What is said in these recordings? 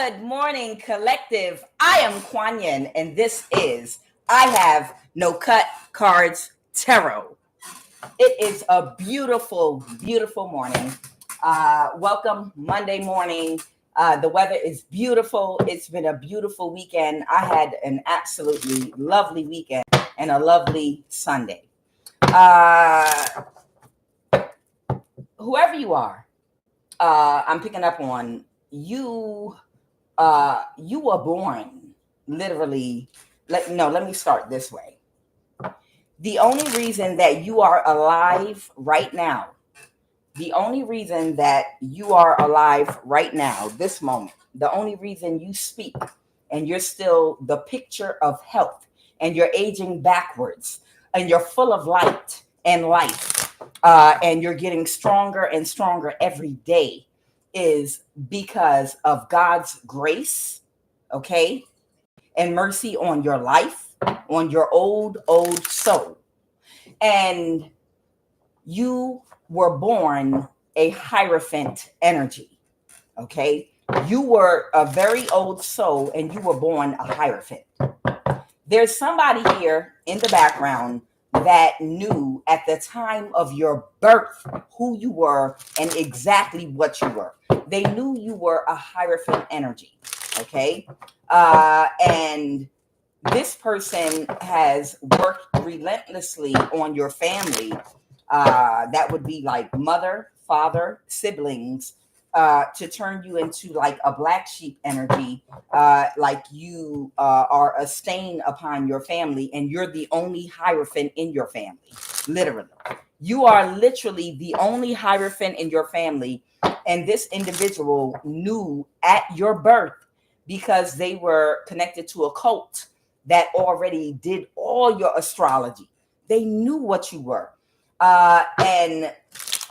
Good morning, collective. I am QUAN, and this is I Have No Cut Cards Tarot. It is a beautiful, beautiful morning. Welcome Monday morning. The weather is beautiful. It's been a beautiful weekend. I had an absolutely lovely weekend and a lovely Sunday. Whoever you are, I'm picking up on you. You were born literally. Let me start this way. The only reason that you are alive right now, the only reason that you are alive right now, this moment, the only reason you speak and you're still the picture of health and you're aging backwards and you're full of light and life and you're getting stronger and stronger every day is because of God's grace, okay, and mercy on your life, on your old soul. And you were born a hierophant energy, okay? You were a very old soul and you were born a hierophant. There's somebody here in the background that knew at the time of your birth who you were and exactly what you were. They knew you were a hierophant energy, okay? And this person has worked relentlessly on your family. That would be like mother, father, siblings, to turn you into like a black sheep energy, like you are a stain upon your family and you're the only hierophant in your family. Literally. You are literally the only hierophant in your family. And this individual knew at your birth because they were connected to a cult that already did all your astrology. They knew what you were. And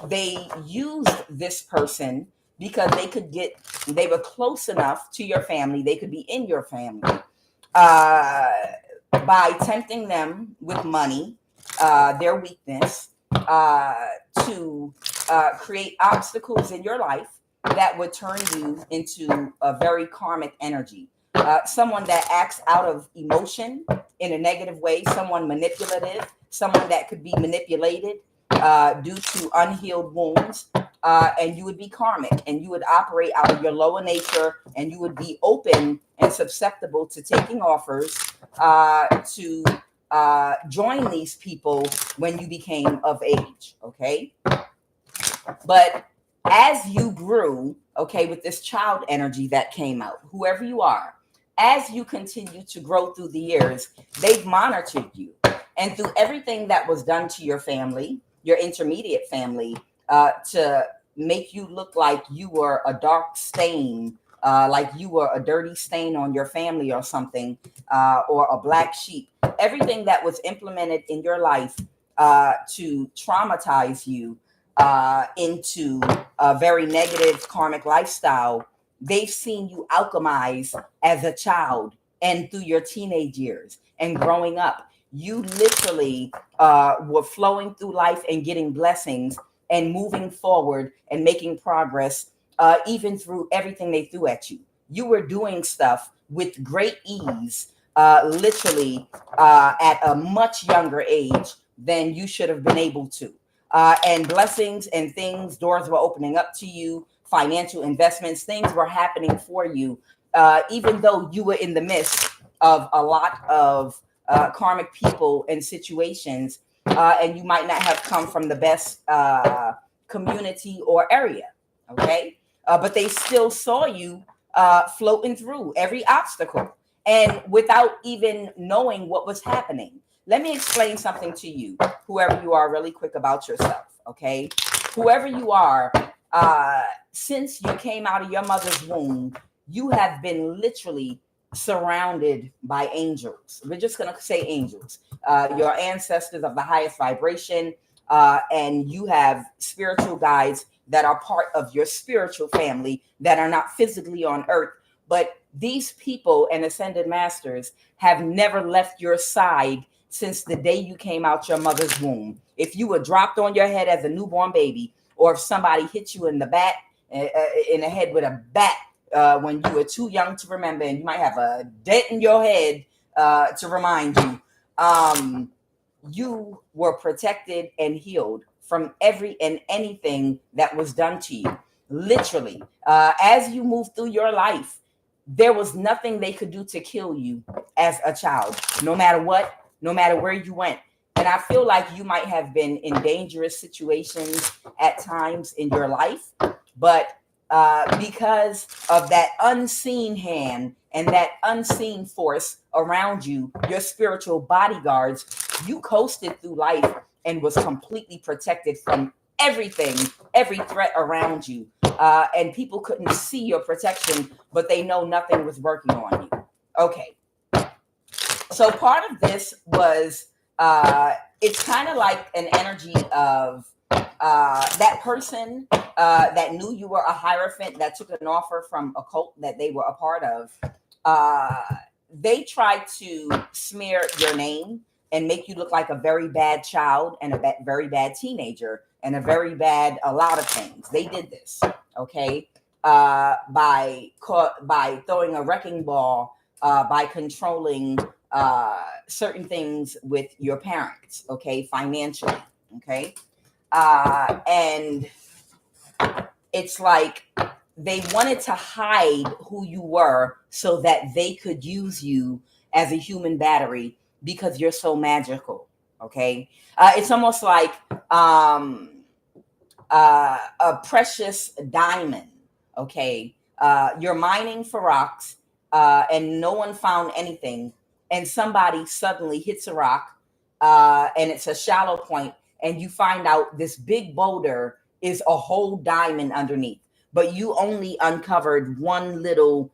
they used this person because they were close enough to your family. They could be in your family by tempting them with money, their weakness, to create obstacles in your life that would turn you into a very karmic energy. Someone that acts out of emotion in a negative way, someone manipulative, someone that could be manipulated due to unhealed wounds. And you would be karmic and you would operate out of your lower nature and you would be open and susceptible to taking offers to join these people when you became of age, okay? But as you grew, okay, with this child energy that came out, whoever you are, as you continue to grow through the years, they've monitored you. And through everything that was done to your family, your intermediate family, to make you look like you were a dark stain, like you were a dirty stain on your family or something, or a black sheep. Everything that was implemented in your life to traumatize you into a very negative karmic lifestyle, they've seen you alchemize as a child and through your teenage years and growing up. You literally were flowing through life and getting blessings and moving forward and making progress, even through everything they threw at you. You were doing stuff with great ease, literally at a much younger age than you should have been able to. And blessings and things, doors were opening up to you, financial investments, things were happening for you, even though you were in the midst of a lot of karmic people and situations, and you might not have come from the best community or area, okay? But they still saw you floating through every obstacle and without even knowing what was happening. Let me explain something to you, whoever you are, really quick about yourself, okay? Whoever you are, since you came out of your mother's womb, you have been literally surrounded by angels. We're just going to say angels, your ancestors of the highest vibration, and you have spiritual guides that are part of your spiritual family that are not physically on earth, but these people and ascended masters have never left your side since the day you came out your mother's womb. If you were dropped on your head as a newborn baby, or if somebody hit you in the head with a bat when you were too young to remember, and you might have a dent in your head to remind you. You were protected and healed from every and anything that was done to you. Literally, as you move through your life, there was nothing they could do to kill you as a child, no matter what, no matter where you went. And I feel like you might have been in dangerous situations at times in your life, but because of that unseen hand and that unseen force around you, your spiritual bodyguards, you coasted through life and was completely protected from everything, every threat around you. And people couldn't see your protection, but they know nothing was working on you. Okay. So part of this was, it's kind of like an energy of that person that knew you were a hierophant that took an offer from a cult that they were a part of. They tried to smear your name and make you look like a very bad child and a very bad teenager and a very bad a lot of things. They did this, okay, by throwing a wrecking ball, by controlling certain things with your parents, okay, financially, okay, and it's like they wanted to hide who you were so that they could use you as a human battery because you're so magical, okay. It's almost like a precious diamond, okay. You're mining for rocks, and no one found anything, and somebody suddenly hits a rock, and it's a shallow point, and you find out this big boulder is a whole diamond underneath, but you only uncovered one little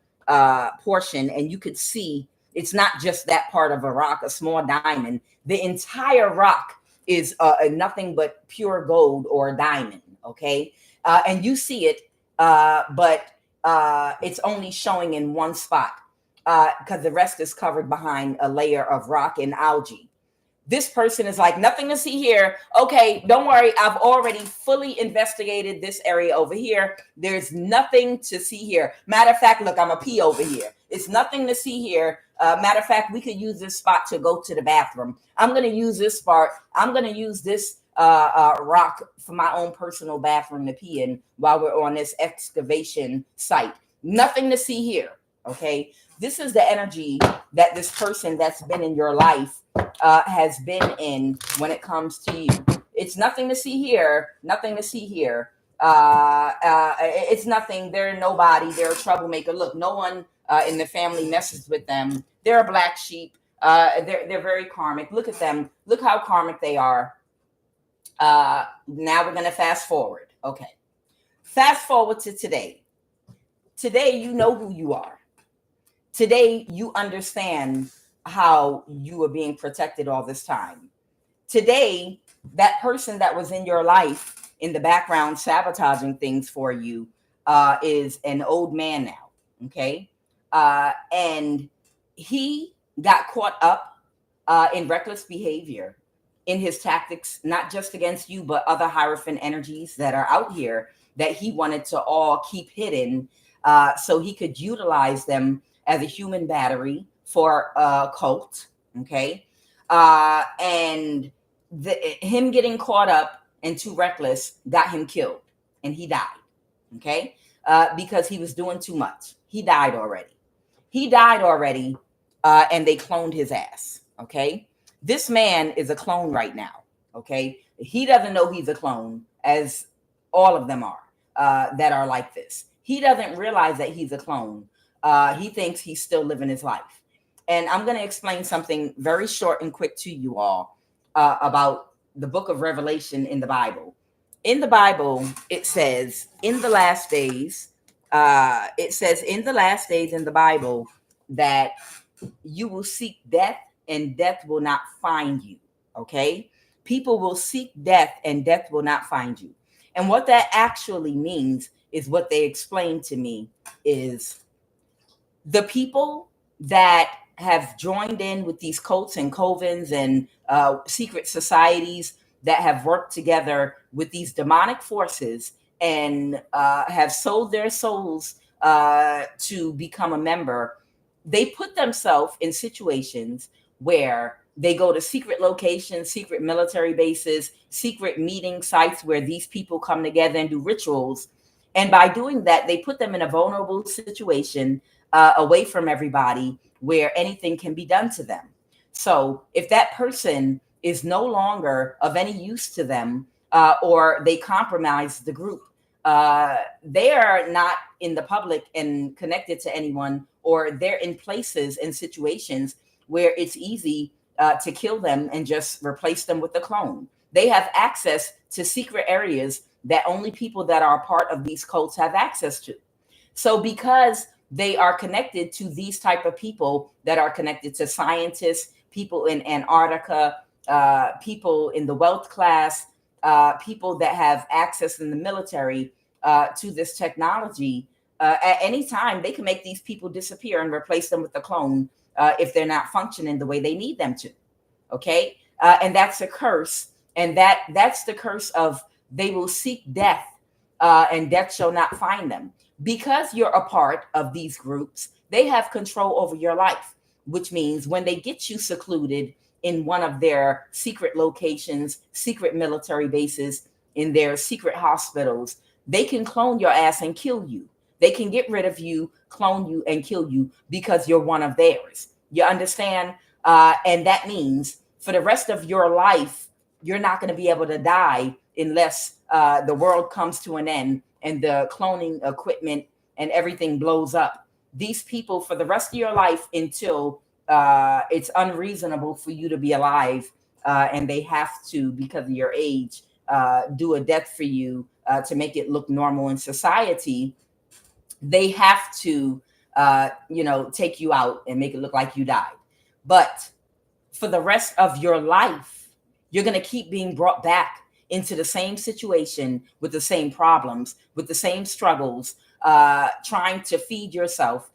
portion, and you could see it's not just that part of a rock, a small diamond. The entire rock is nothing but pure gold or diamond, okay? And you see it, but it's only showing in one spot because the rest is covered behind a layer of rock and algae. This person is like, nothing to see here. Okay, don't worry. I've already fully investigated this area over here. There's nothing to see here. Matter of fact, look, I'm a pee over here. It's nothing to see here. Matter of fact, we could use this spot to go to the bathroom. I'm going to use this spot. I'm going to use this rock for my own personal bathroom to pee in while we're on this excavation site. Nothing to see here. Okay. This is the energy that this person that's been in your life has been in when it comes to you. It's nothing to see here. Nothing to see here. It's nothing. They're nobody. They're a troublemaker. Look, no one in the family messes with them. They're a black sheep. They're very karmic. Look at them. Look how karmic they are. Now we're going to fast forward. Okay. Fast forward to today. Today, you know who you are. Today, you understand how you were being protected all this time. Today, that person that was in your life in the background sabotaging things for you is an old man now, okay? And he got caught up in reckless behavior in his tactics, not just against you, but other hierophant energies that are out here that he wanted to all keep hidden so he could utilize them as a human battery for a cult, okay? And him getting caught up and too reckless got him killed, and he died, okay? Because he was doing too much. He died already. He died already, and they cloned his ass, okay? This man is a clone right now, okay? He doesn't know he's a clone, as all of them are that are like this. He doesn't realize that he's a clone. He thinks he's still living his life. And I'm going to explain something very short and quick to you all about the book of Revelation in the Bible. In the Bible, it says in the last days, in the Bible that you will seek death and death will not find you. Okay. People will seek death and death will not find you. And what that actually means is what they explained to me is the people that have joined in with these cults and covens and secret societies that have worked together with these demonic forces and have sold their souls to become a member, they put themselves in situations where they go to secret locations, secret military bases, secret meeting sites where these people come together and do rituals. And by doing that, they put them in a vulnerable situation, away from everybody, where anything can be done to them. So if that person is no longer of any use to them, or they compromise the group, they are not in the public and connected to anyone, or they're in places and situations where it's easy to kill them and just replace them with a clone. They have access to secret areas that only people that are part of these cults have access to. So because they are connected to these type of people that are connected to scientists, people in Antarctica, people in the wealth class, people that have access in the military to this technology, at any time they can make these people disappear and replace them with a clone, if they're not functioning the way they need them to. Okay. And that's a curse. And that's the curse of they will seek death, and death shall not find them. Because you're a part of these groups, they have control over your life, which means when they get you secluded in one of their secret locations, secret military bases, in their secret hospitals, they can clone your ass and kill you. They can get rid of you, clone you, and kill you because you're one of theirs. You understand? And that means for the rest of your life, you're not going to be able to die unless the world comes to an end and the cloning equipment and everything blows up. These people, for the rest of your life, until it's unreasonable for you to be alive, and they have to, because of your age, do a death for you to make it look normal in society. They have to, take you out and make it look like you died. But for the rest of your life, you're going to keep being brought back into the same situation with the same problems, with the same struggles, trying to feed yourself,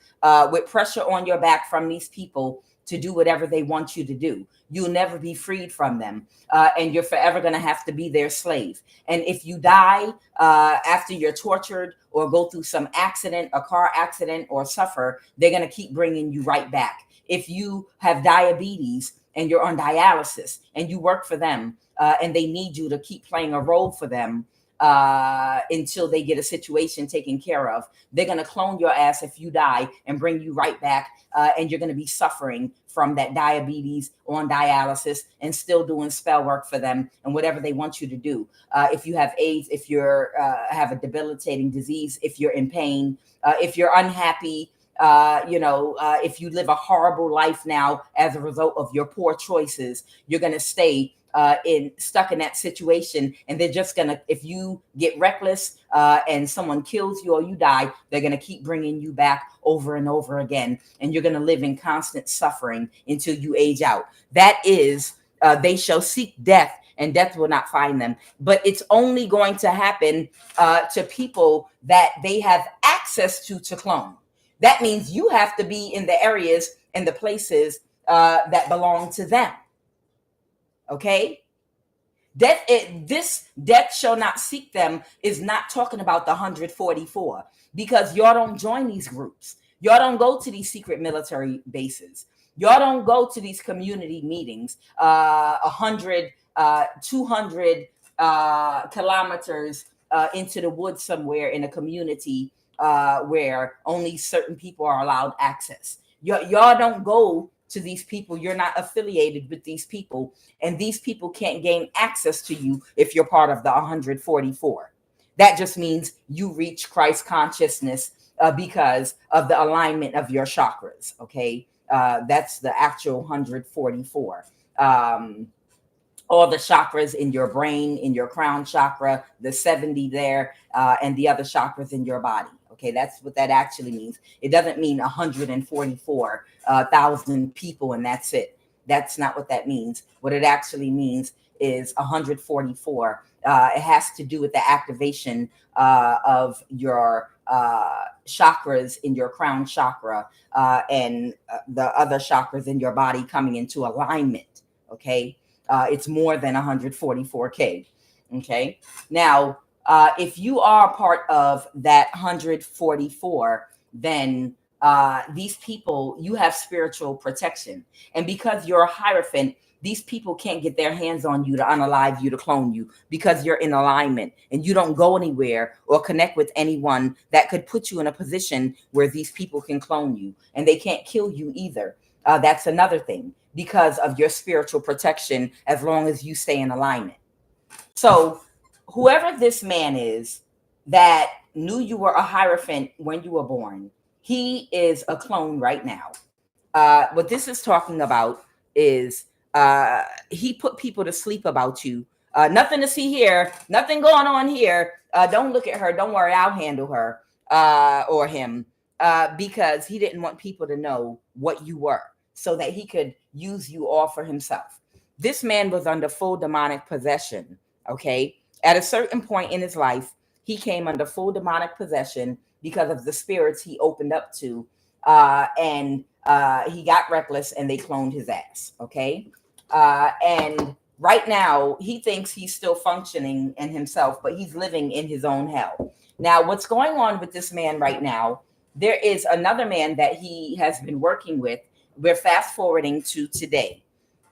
with pressure on your back from these people to do whatever they want you to do. You'll never be freed from them, and you're forever going to have to be their slave. And if you die after you're tortured or go through some accident, a car accident, or suffer, they're going to keep bringing you right back. If you have diabetes and you're on dialysis and you work for them, and they need you to keep playing a role for them until they get a situation taken care of, they're going to clone your ass if you die and bring you right back. And you're going to be suffering from that diabetes, on dialysis, and still doing spell work for them and whatever they want you to do. If you have AIDS, if you're have a debilitating disease, if you're in pain, if you're unhappy, if you live a horrible life now as a result of your poor choices, you're going to stay stuck in that situation. And they're just gonna, if you get reckless and someone kills you or you die, they're gonna keep bringing you back over and over again, and you're gonna live in constant suffering until you age out. That is, they shall seek death, and death will not find them. But it's only going to happen to people that they have access to clone. That means you have to be in the areas and the places that belong to them. Okay? This death shall not seek them is not talking about the 144, because y'all don't join these groups. Y'all don't go to these secret military bases. Y'all don't go to these community meetings 100, 200 kilometers into the woods somewhere in a community where only certain people are allowed access. Y'all don't go to these people. You're not affiliated with these people, and these people can't gain access to you if you're part of the 144. That just means you reach Christ consciousness because of the alignment of your chakras. Okay, that's the actual 144. All the chakras in your brain, in your crown chakra, the 70 there, and the other chakras in your body. Okay, that's what that actually means. It doesn't mean 144,000 people and that's it. That's not what that means. What it actually means is 144. It has to do with the activation of your chakras in your crown chakra and the other chakras in your body coming into alignment. Okay, it's more than 144K. Okay, now if you are part of that 144, then these people, you have spiritual protection. And because you're a hierophant, these people can't get their hands on you to unalive you, to clone you, because you're in alignment and you don't go anywhere or connect with anyone that could put you in a position where these people can clone you, and they can't kill you either. That's another thing, because of your spiritual protection, as long as you stay in alignment. So whoever this man is that knew you were a hierophant when you were born, he is a clone right now. What this is talking about is he put people to sleep about you. Nothing to see here, nothing going on here. Don't look at her. Don't worry, I'll handle her or him, because he didn't want people to know what you were, so that he could use you all for himself. This man was under full demonic possession. Okay. At a certain point in his life, he came under full demonic possession because of the spirits he opened up to. And he got reckless and they cloned his ass. Okay. And right now he thinks he's still functioning in himself, but he's living in his own hell. Now, what's going on with this man right now? There is another man that he has been working with. We're fast forwarding to today.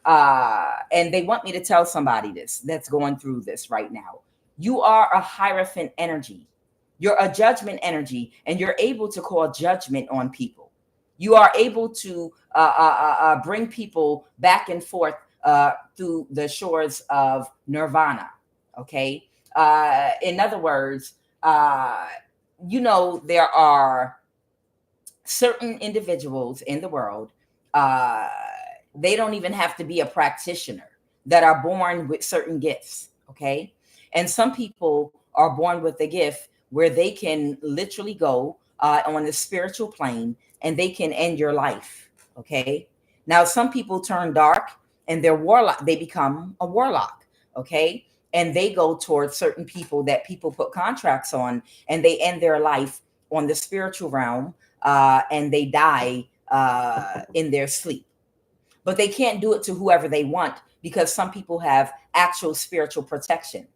And they want me to tell somebody this that's going through this right now. You are a hierophant energy. You're a judgment energy, and you're able to call judgment on people. You are able to bring people back and forth through the shores of nirvana. Okay. In other words, there are certain individuals in the world, they don't even have to be a practitioner, that are born with certain gifts. Okay. And some people are born with a gift where they can literally go on the spiritual plane and they can end your life. Okay. Now, some people turn dark and they become a warlock. Okay. And they go towards certain people that people put contracts on, and they end their life on the spiritual realm, and they die in their sleep. But they can't do it to whoever they want, because some people have actual spiritual protection.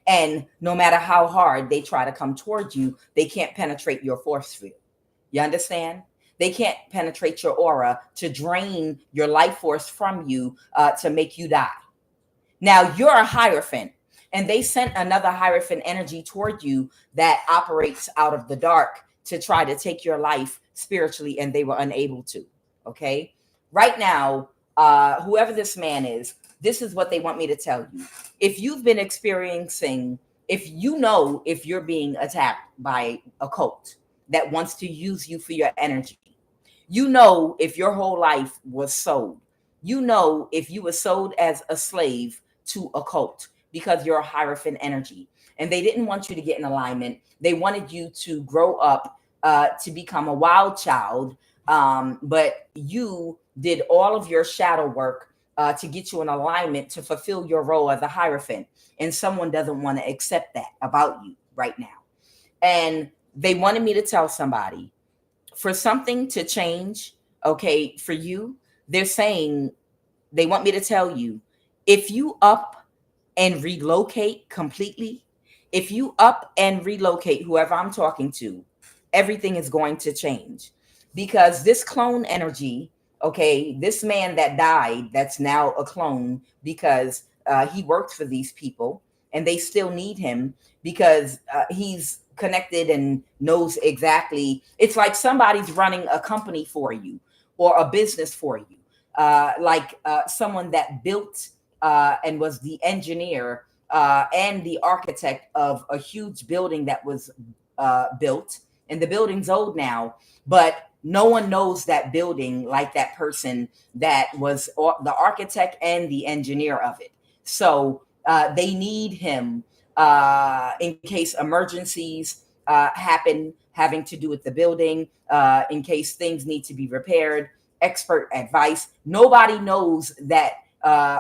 And no matter how hard they try to come towards you, they can't penetrate your force field. You understand? They can't penetrate your aura to drain your life force from you, to make you die. Now, you're a hierophant, and they sent another hierophant energy toward you that operates out of the dark to try to take your life spiritually, and they were unable to. Okay? Right now, whoever this man is, this is what they want me to tell you. If you've been experiencing, if you're being attacked by a cult that wants to use you for your energy, if your whole life was sold, if you were sold as a slave to a cult because you're a hierophant energy, and they didn't want you to get in alignment. They wanted you to grow up to become a wild child, but you did all of your shadow work to get you in alignment to fulfill your role as a hierophant. And someone doesn't want to accept that about you right now. And they wanted me to tell somebody, for something to change, okay, for you, they're saying, they want me to tell you, if you up and relocate completely, if you up and relocate whoever I'm talking to, everything is going to change. Because this clone energy, okay, this man that died, that's now a clone, because he worked for these people and they still need him, because he's connected and knows exactly. It's like somebody's running a company for you or a business for you, like someone that built and was the engineer and the architect of a huge building that was built, and the building's old now, but no one knows that building like that person that was the architect and the engineer of it. So they need him in case emergencies happen having to do with the building, in case things need to be repaired, expert advice. Nobody knows that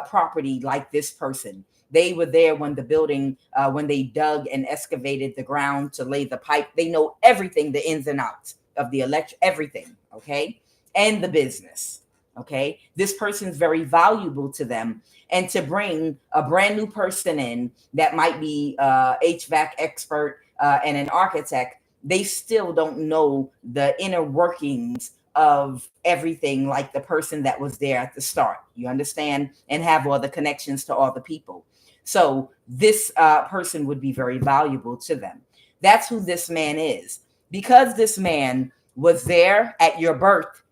property like this person. They were there when the building, when they dug and excavated the ground to lay the pipe. They know everything, the ins and outs of the everything, okay? And the business, okay? This person's very valuable to them. And to bring a brand new person in that might be HVAC expert and an architect, they still don't know the inner workings of everything like the person that was there at the start. You understand? And have all the connections to all the people. So this person would be very valuable to them. That's who this man is. Because this man was there at your birth,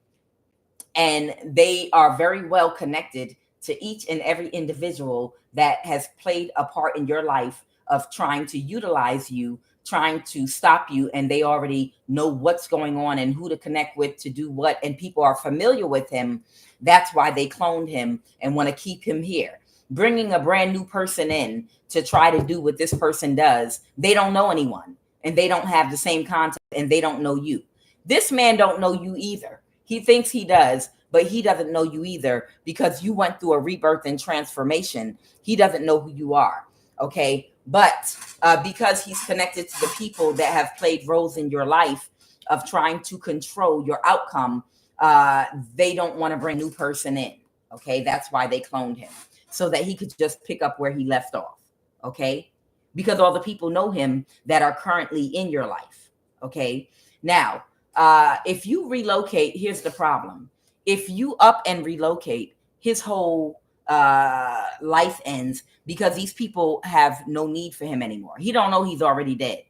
and they are very well connected to each and every individual that has played a part in your life of trying to utilize you, trying to stop you, and they already know what's going on and who to connect with to do what, and people are familiar with him. That's why they cloned him and want to keep him here. Bringing a brand new person in to try to do what this person does, they don't know anyone, and they don't have the same contact, and they don't know you. This man don't know you either. He thinks he does, but he doesn't know you either, because you went through a rebirth and transformation. He doesn't know who you are. Okay. But because he's connected to the people that have played roles in your life of trying to control your outcome, they don't want to bring a new person in. Okay. That's why they cloned him, so that he could just pick up where he left off. Okay. Because all the people know him that are currently in your life. Okay. Now, if you relocate, here's the problem. If you up and relocate, his whole life ends, because these people have no need for him anymore. He don't know he's already dead.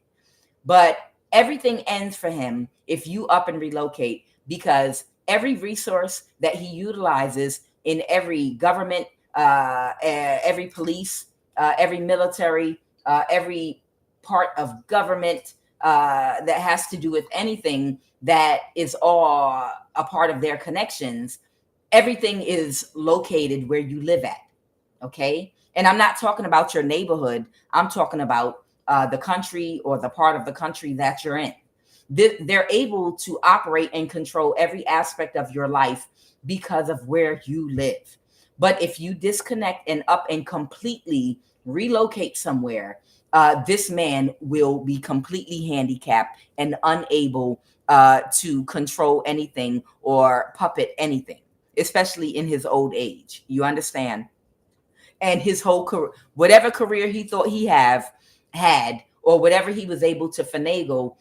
But everything ends for him if you up and relocate, because every resource that he utilizes in every government, every police, every military, every part of government that has to do with anything that is all a part of their connections, everything is located where you live at. Okay. And I'm not talking about your neighborhood. I'm talking about the country, or the part of the country that you're in. They're able to operate and control every aspect of your life because of where you live. But if you disconnect and up and completely relocate somewhere, this man will be completely handicapped and unable to control anything or puppet anything, especially in his old age. You understand? And his whole career, whatever career he thought he had, or whatever he was able to finagle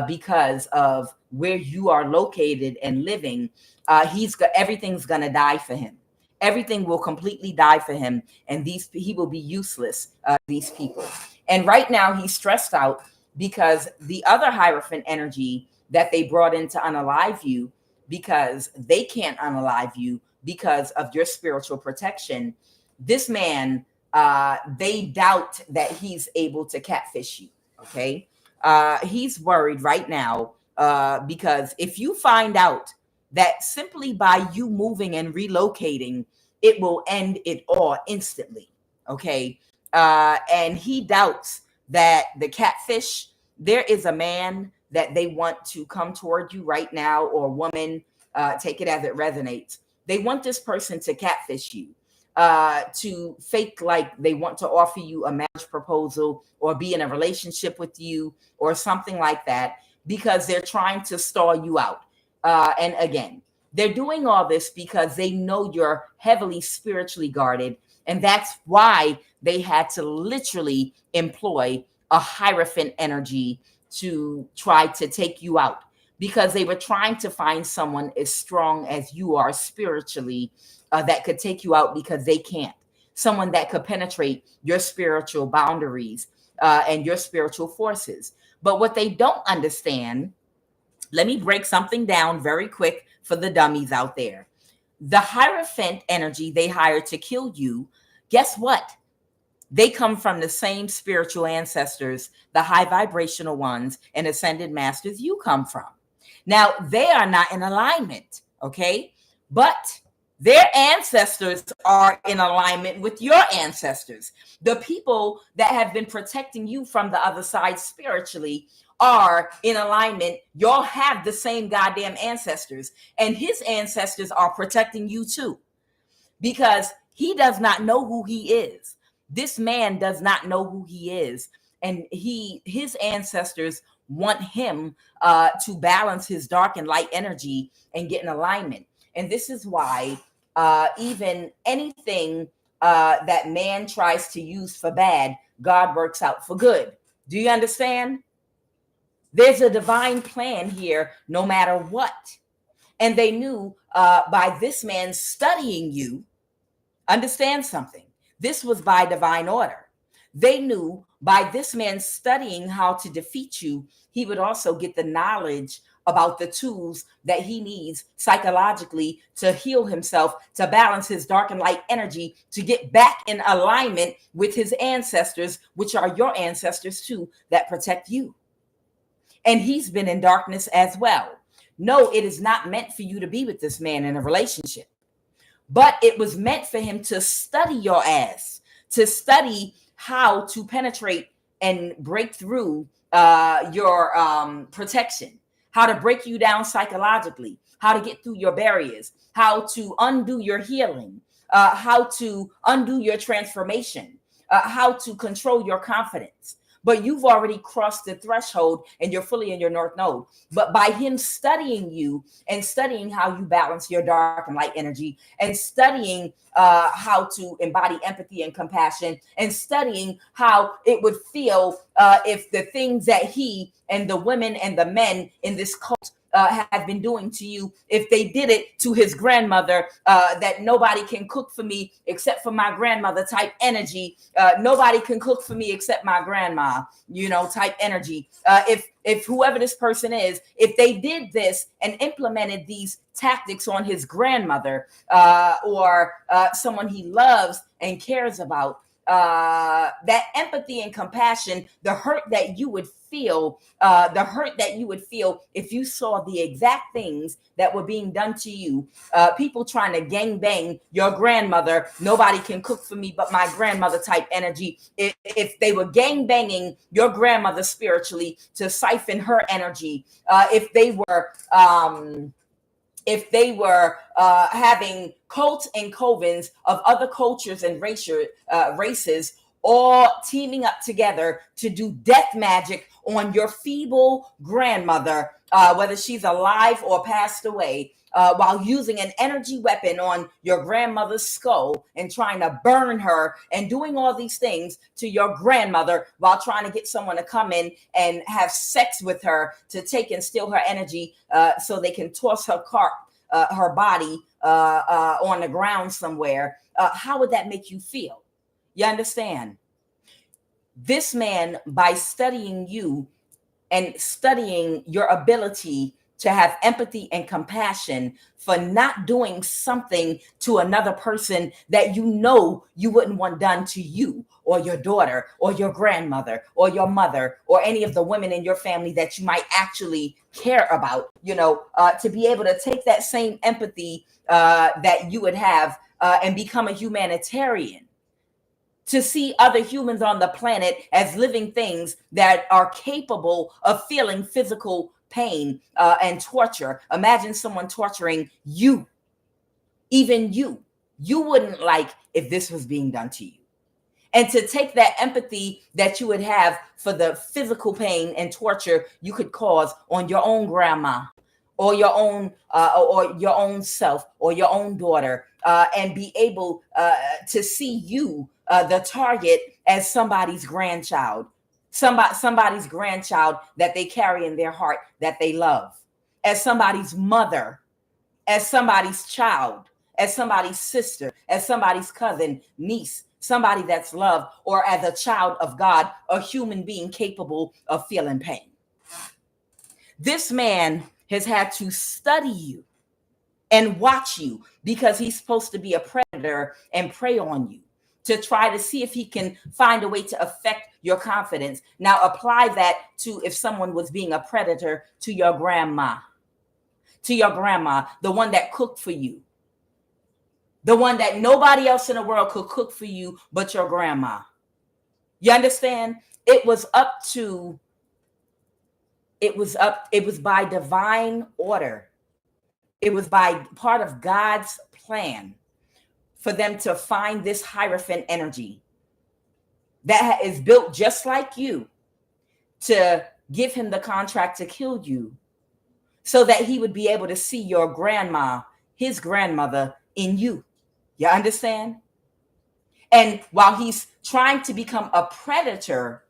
because of where you are located and living, everything's gonna die for him. Everything will completely die for him, and he will be useless. These people, and right now he's stressed out because the other hierophant energy that they brought in to unalive you, because they can't unalive you because of your spiritual protection. This man, they doubt that he's able to catfish you. Okay. He's worried right now because if you find out that simply by you moving and relocating, it will end it all instantly. Okay. And he doubts that the catfish, there is a man that they want to come toward you right now, or a woman, take it as it resonates. They want this person to catfish you, to fake like they want to offer you a marriage proposal or be in a relationship with you or something like that, because they're trying to stall you out. And again, they're doing all this because they know you're heavily spiritually guarded. And that's why they had to literally employ a hierophant energy to try to take you out, because they were trying to find someone as strong as you are spiritually, that could take you out, because they can't. Someone that could penetrate your spiritual boundaries and your spiritual forces. But what they don't understand, let me break something down very quick for the dummies out there. The hierophant energy they hired to kill you, guess what? They come from the same spiritual ancestors, the high vibrational ones and ascended masters you come from. Now, they are not in alignment, okay? But their ancestors are in alignment with your ancestors. The people that have been protecting you from the other side spiritually are in alignment. Y'all have the same goddamn ancestors, and his ancestors are protecting you too, because he does not know who he is. This man does not know who he is, and his ancestors want him to balance his dark and light energy and get in alignment. And this is why even anything that man tries to use for bad, God works out for good. Do you understand? There's a divine plan here, no matter what. And they knew by this man studying you, understand something. This was by divine order. They knew by this man studying how to defeat you, he would also get the knowledge about the tools that he needs psychologically to heal himself, to balance his dark and light energy, to get back in alignment with his ancestors, which are your ancestors too, that protect you. And he's been in darkness as well. No, it is not meant for you to be with this man in a relationship, but it was meant for him to study your ass, to study how to penetrate and break through your protection, how to break you down psychologically, how to get through your barriers, how to undo your healing, how to undo your transformation, how to control your confidence. But you've already crossed the threshold and you're fully in your North Node. But by him studying you and studying how you balance your dark and light energy, and studying how to embody empathy and compassion, and studying how it would feel if the things that he and the women and the men in this cult have been doing to you, if they did it to his grandmother, that nobody can cook for me except for my grandmother type energy. Nobody can cook for me except my grandma, type energy. If whoever this person is, if they did this and implemented these tactics on his grandmother or someone he loves and cares about, that empathy and compassion, the hurt that you would feel, if you saw the exact things that were being done to you, people trying to gang bang your grandmother, nobody can cook for me but my grandmother type energy. If they were gang banging your grandmother spiritually to siphon her energy, if they were having cults and covens of other cultures and races all teaming up together to do death magic on your feeble grandmother, whether she's alive or passed away, while using an energy weapon on your grandmother's skull and trying to burn her and doing all these things to your grandmother while trying to get someone to come in and have sex with her to take and steal her energy so they can toss her body on the ground somewhere. How would that make you feel? You understand? This man, by studying you and studying your ability to have empathy and compassion for not doing something to another person that you wouldn't want done to you or your daughter or your grandmother or your mother or any of the women in your family that you might actually care about, to be able to take that same empathy that you would have and become a humanitarian, to see other humans on the planet as living things that are capable of feeling physical pain and torture. Imagine someone torturing you, even you. You wouldn't like if this was being done to you. And to take that empathy that you would have for the physical pain and torture you could cause on your own grandma or your own self or your own daughter, and be able to see you, the target, as somebody's grandchild, somebody's grandchild that they carry in their heart, that they love, as somebody's mother, as somebody's child, as somebody's sister, as somebody's cousin, niece, somebody that's loved, or as a child of God, a human being capable of feeling pain. This man has had to study you and watch you because he's supposed to be a predator and prey on you to try to see if he can find a way to affect your confidence. Now apply that to if someone was being a predator to your grandma, the one that cooked for you, the one that nobody else in the world could cook for you but your grandma. You understand? It was by divine order. It was by part of God's plan for them to find this hierophant energy that is built just like you, to give him the contract to kill you so that he would be able to see your grandma, his grandmother, in you. You understand? And while he's trying to become a predator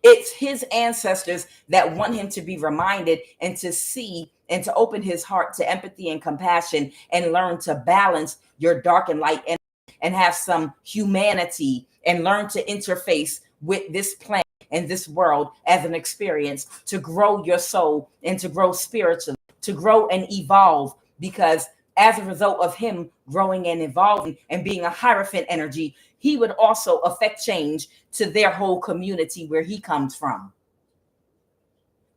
It's his ancestors that want him to be reminded and to see and to open his heart to empathy and compassion and learn to balance your dark and light energy and have some humanity and learn to interface with this planet and this world as an experience to grow your soul and to grow spiritually, to grow and evolve. Because as a result of him growing and evolving and being a hierophant energy, he would also affect change to their whole community where he comes from.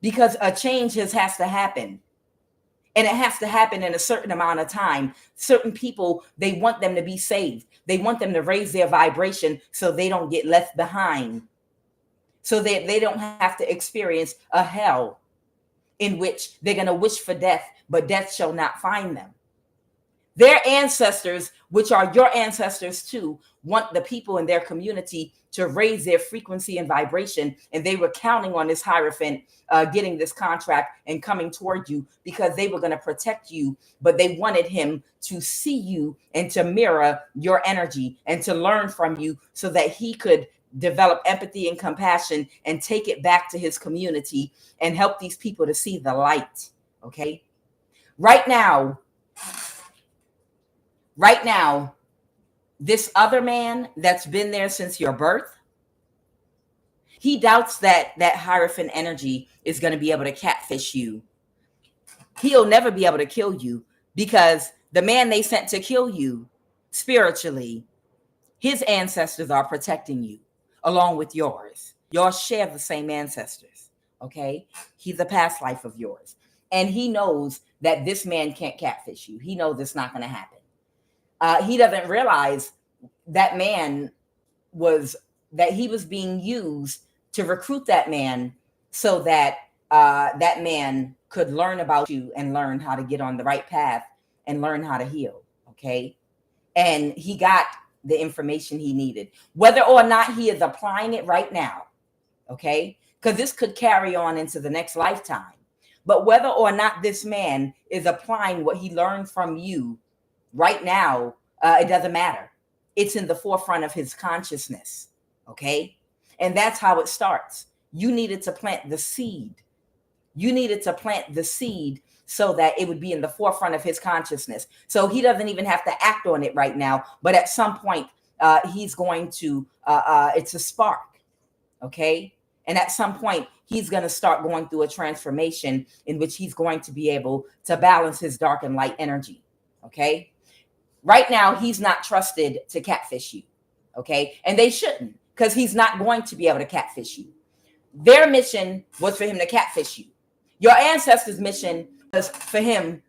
Because a change has to happen. And it has to happen in a certain amount of time. Certain people, they want them to be saved. They want them to raise their vibration so they don't get left behind. So that they don't have to experience a hell in which they're going to wish for death, but death shall not find them. Their ancestors, which are your ancestors too, want the people in their community to raise their frequency and vibration. And they were counting on this hierophant getting this contract and coming toward you because they were going to protect you. But they wanted him to see you and to mirror your energy and to learn from you so that he could develop empathy and compassion and take it back to his community and help these people to see the light. Okay. Right now, this other man that's been there since your birth, he doubts that hierophant energy is going to be able to catfish you. He'll never be able to kill you because the man they sent to kill you spiritually, his ancestors are protecting you along with yours. Y'all share the same ancestors. Okay. He's a past life of yours. And he knows that this man can't catfish you. He knows it's not going to happen. He doesn't realize that he was being used to recruit that man so that that man could learn about you and learn how to get on the right path and learn how to heal. Okay. And he got the information he needed, whether or not he is applying it right now. Okay. Because this could carry on into the next lifetime. But whether or not this man is applying what he learned from you right now, it doesn't matter. It's in the forefront of his consciousness. Okay. And that's how it starts. You needed to plant the seed. You needed to plant the seed so that it would be in the forefront of his consciousness. So he doesn't even have to act on it right now. But at some point, he's going to, it's a spark. Okay. And at some point, he's going to start going through a transformation in which he's going to be able to balance his dark and light energy. Okay. Right now, he's not trusted to catfish you. Okay. And they shouldn't, because he's not going to be able to catfish you. Their mission was for him to catfish you. Your ancestors' mission was for him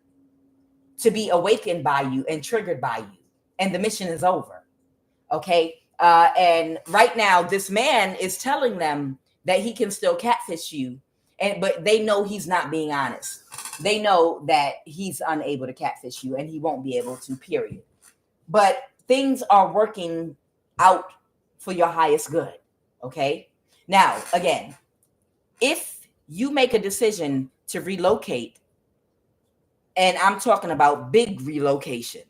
to be awakened by you and triggered by you. And the mission is over. Okay. And right now, this man is telling them that he can still catfish you. But they know he's not being honest. They know that he's unable to catfish you and he won't be able to, period. But things are working out for your highest good. Okay. Now, again, if you make a decision to relocate, and I'm talking about big relocation,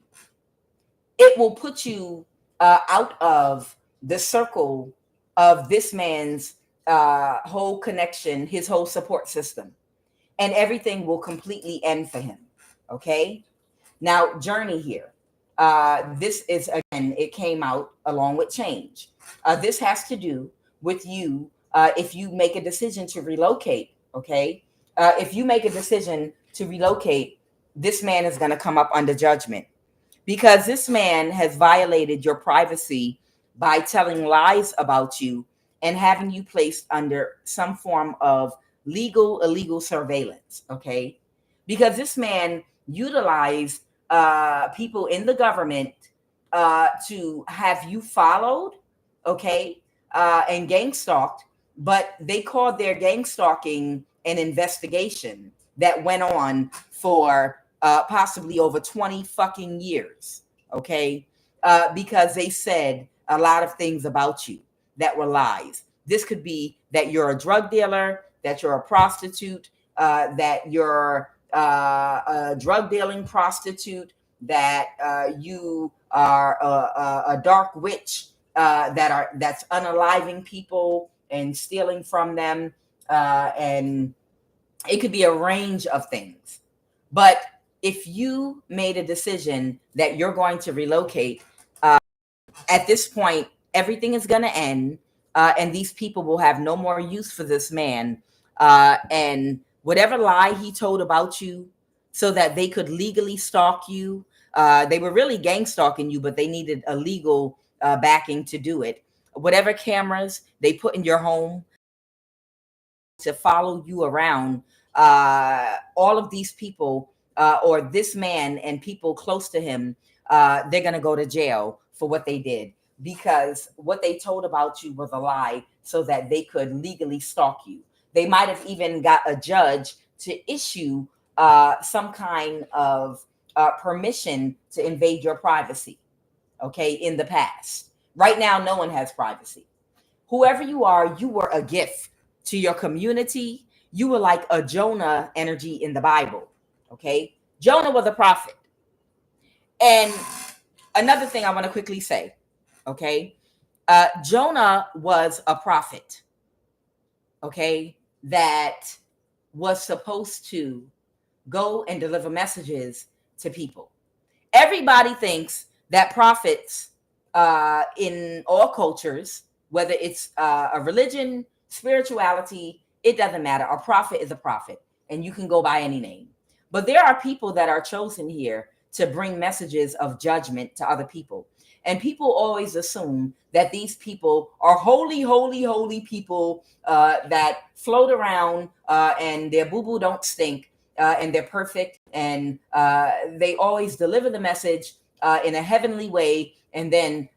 it will put you out of the circle of this man's whole connection, his whole support system, and everything will completely end for him. Okay. Now, journey here. This is, again, it came out along with change. This has to do with you. If you make a decision to relocate, okay. If you make a decision to relocate, this man is going to come up under judgment because this man has violated your privacy by telling lies about you and having you placed under some form of illegal surveillance. Okay. Because this man utilized people in the government to have you followed. Okay. And gang stalked, but they called their gang stalking an investigation that went on for possibly over 20 fucking years. Okay. Because they said a lot of things about you that were lies. This could be that you're a drug dealer, that you're a prostitute, that you're a drug dealing prostitute, that you are a dark witch, that's unaliving people and stealing from them. And it could be a range of things. But if you made a decision that you're going to relocate, at this point, everything is going to end, and these people will have no more use for this man. And whatever lie he told about you so that they could legally stalk you, they were really gang stalking you, but they needed a legal backing to do it. Whatever cameras they put in your home to follow you around, all of these people, or this man and people close to him, they're going to go to jail for what they did, because what they told about you was a lie so that they could legally stalk you. They might have even got a judge to issue some kind of permission to invade your privacy, okay, in the past. Right now, no one has privacy. Whoever you are, you were a gift to your community. You were like a Jonah energy in the Bible, okay? Jonah was a prophet. And another thing I want to quickly say, okay? Jonah was a prophet, okay, that was supposed to go and deliver messages to people. Everybody thinks that prophets in all cultures, whether it's a religion, spirituality, it doesn't matter. A prophet is a prophet, and you can go by any name. But there are people that are chosen here to bring messages of judgment to other people. And people always assume that these people are holy, holy, holy people that float around and their boo-boo don't stink, and they're perfect. And they always deliver the message in a heavenly way. And then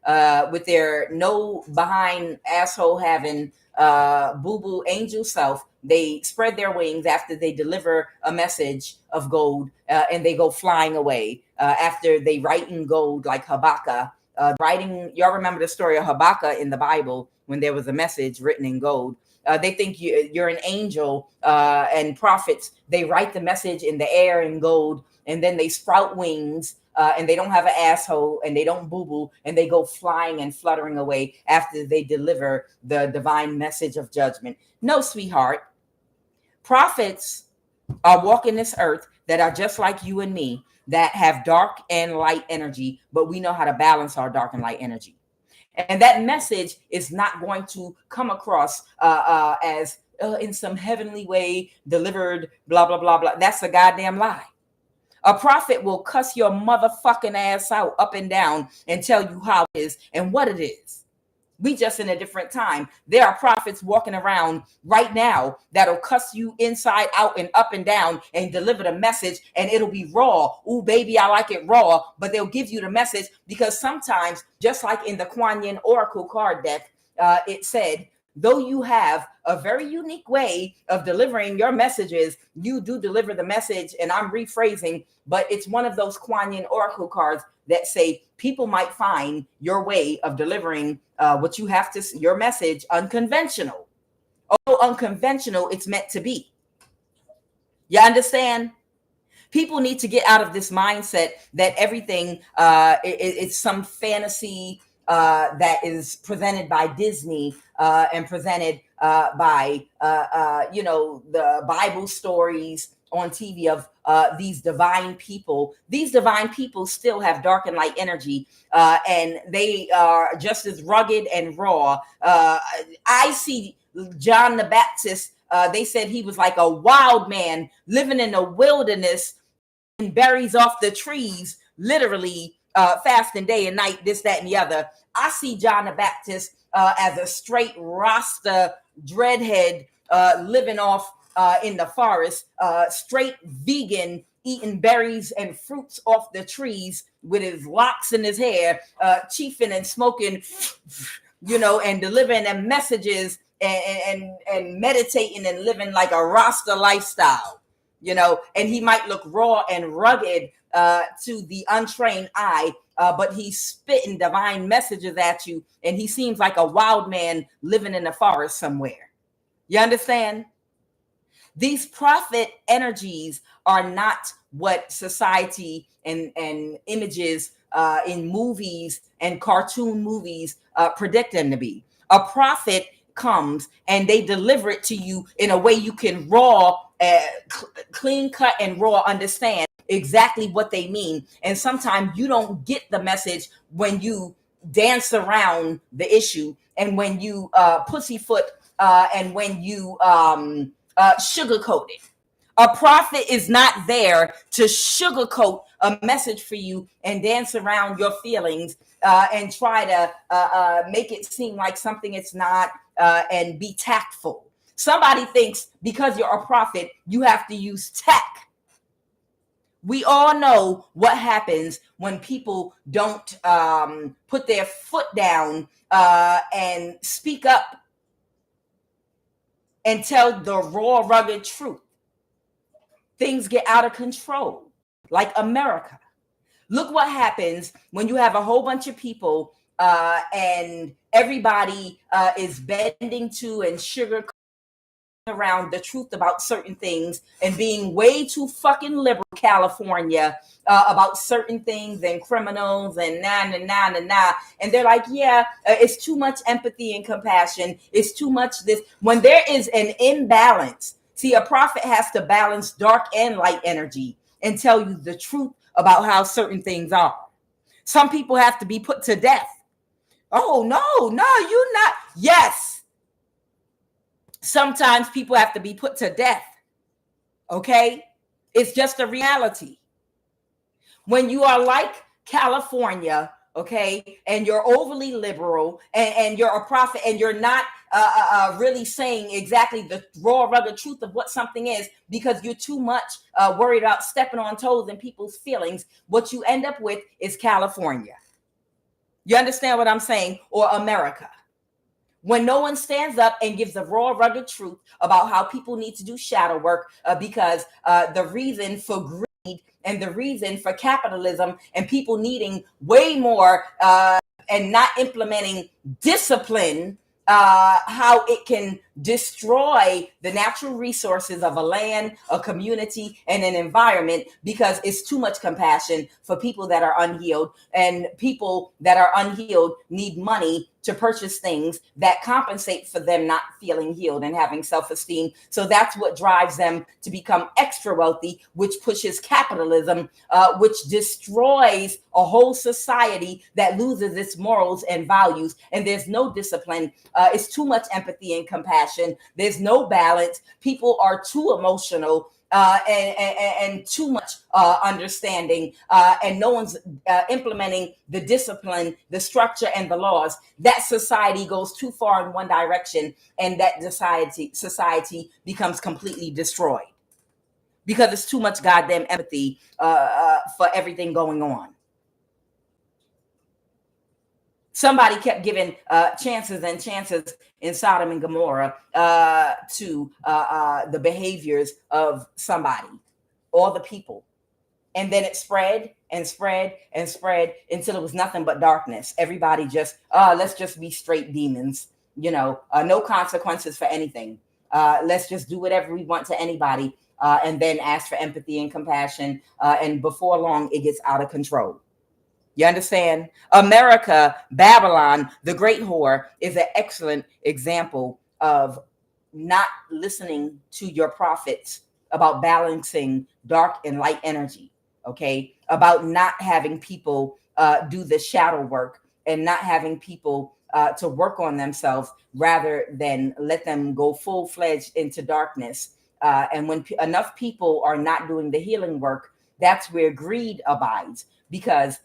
with their no behind asshole having boo-boo angel self, they spread their wings after they deliver a message of gold, and they go flying away after they write in gold like Habakkuk. Y'all remember the story of Habakkuk in the Bible when there was a message written in gold. They think you're an angel, and prophets, they write the message in the air in gold, and then they sprout wings, and they don't have an asshole, and they don't boo-boo, and they go flying and fluttering away after they deliver the divine message of judgment. No, sweetheart. Prophets are walking this earth that are just like you and me, that have dark and light energy, but we know how to balance our dark and light energy. And that message is not going to come across as in some heavenly way delivered, blah, blah, blah, blah. That's a goddamn lie. A prophet will cuss your motherfucking ass out up and down and tell you how it is and what it is. We just in a different time. There are prophets walking around right now that'll cuss you inside out and up and down and deliver the message, and it'll be raw. Ooh, baby, I like it raw. But they'll give you the message because sometimes, just like in the QUAN Oracle card deck, it said, though you have a very unique way of delivering your messages, you do deliver the message, and I'm rephrasing, but it's one of those QUAN Oracle cards that say people might find your way of delivering what you have to, your message, unconventional. Although unconventional, it's meant to be. You understand? People need to get out of this mindset that everything it's some fantasy that is presented by Disney and presented by the Bible stories on TV of these divine people. These divine people still have dark and light energy, and they are just as rugged and raw. I see John the Baptist. They said he was like a wild man living in the wilderness and berries off the trees, literally fasting day and night, this, that, and the other. I see John the Baptist as a straight Rasta dreadhead living off in the forest, straight vegan, eating berries and fruits off the trees with his locks in his hair, chiefing and smoking, and delivering them messages and meditating and living like a Rasta lifestyle, and he might look raw and rugged to the untrained eye, but he's spitting divine messages at you, and he seems like a wild man living in the forest somewhere. You understand? These prophet energies are not what society and images in movies and cartoon movies predict them to be. A prophet comes and they deliver it to you in a way you can clean cut and raw understand exactly what they mean. And sometimes you don't get the message when you dance around the issue and when you pussyfoot and when you sugarcoat it. A prophet is not there to sugarcoat a message for you and dance around your feelings and try to make it seem like something it's not and be tactful. Somebody thinks because you're a prophet, you have to use tact. We all know what happens when people don't put their foot down and speak up and tell the raw, rugged truth. Things get out of control, like America. Look what happens when you have a whole bunch of people and everybody is bending to and sugar around the truth about certain things and being way too fucking liberal, California, about certain things and criminals and nah. And they're like, yeah, it's too much empathy and compassion. It's too much this. When there is an imbalance, see, a prophet has to balance dark and light energy and tell you the truth about how certain things are. Some people have to be put to death. Oh, no, you're not. Yes. Sometimes people have to be put to death. Okay? It's just a reality. When you are like California, okay, and you're overly liberal and you're a prophet and you're not really saying exactly the raw, rugged truth of what something is because you're too much worried about stepping on toes and people's feelings, what you end up with is California. You understand what I'm saying? Or America. When no one stands up and gives the raw, rugged truth about how people need to do shadow work because the reason for greed and the reason for capitalism and people needing way more and not implementing discipline, how it can destroy the natural resources of a land, a community, and an environment because it's too much compassion for people that are unhealed, and people that are unhealed need money to purchase things that compensate for them not feeling healed and having self-esteem. So that's what drives them to become extra wealthy, which pushes capitalism, which destroys a whole society that loses its morals and values. And there's no discipline. It's too much empathy and compassion. There's no balance. People are too emotional and too much understanding, and no one's implementing the discipline, the structure, and the laws. That society goes too far in one direction, and that society becomes completely destroyed because it's too much goddamn empathy for everything going on. Somebody kept giving chances and chances in Sodom and Gomorrah to the behaviors of somebody, all the people. And then it spread and spread and spread until it was nothing but darkness. Everybody just, let's just be straight demons, no consequences for anything. Let's just do whatever we want to anybody and then ask for empathy and compassion. And before long, it gets out of control. You understand? America, Babylon, the great whore, is an excellent example of not listening to your prophets about balancing dark and light energy, okay? About not having people do the shadow work and not having people to work on themselves rather than let them go full-fledged into darkness. And when enough people are not doing the healing work, that's where greed abides, because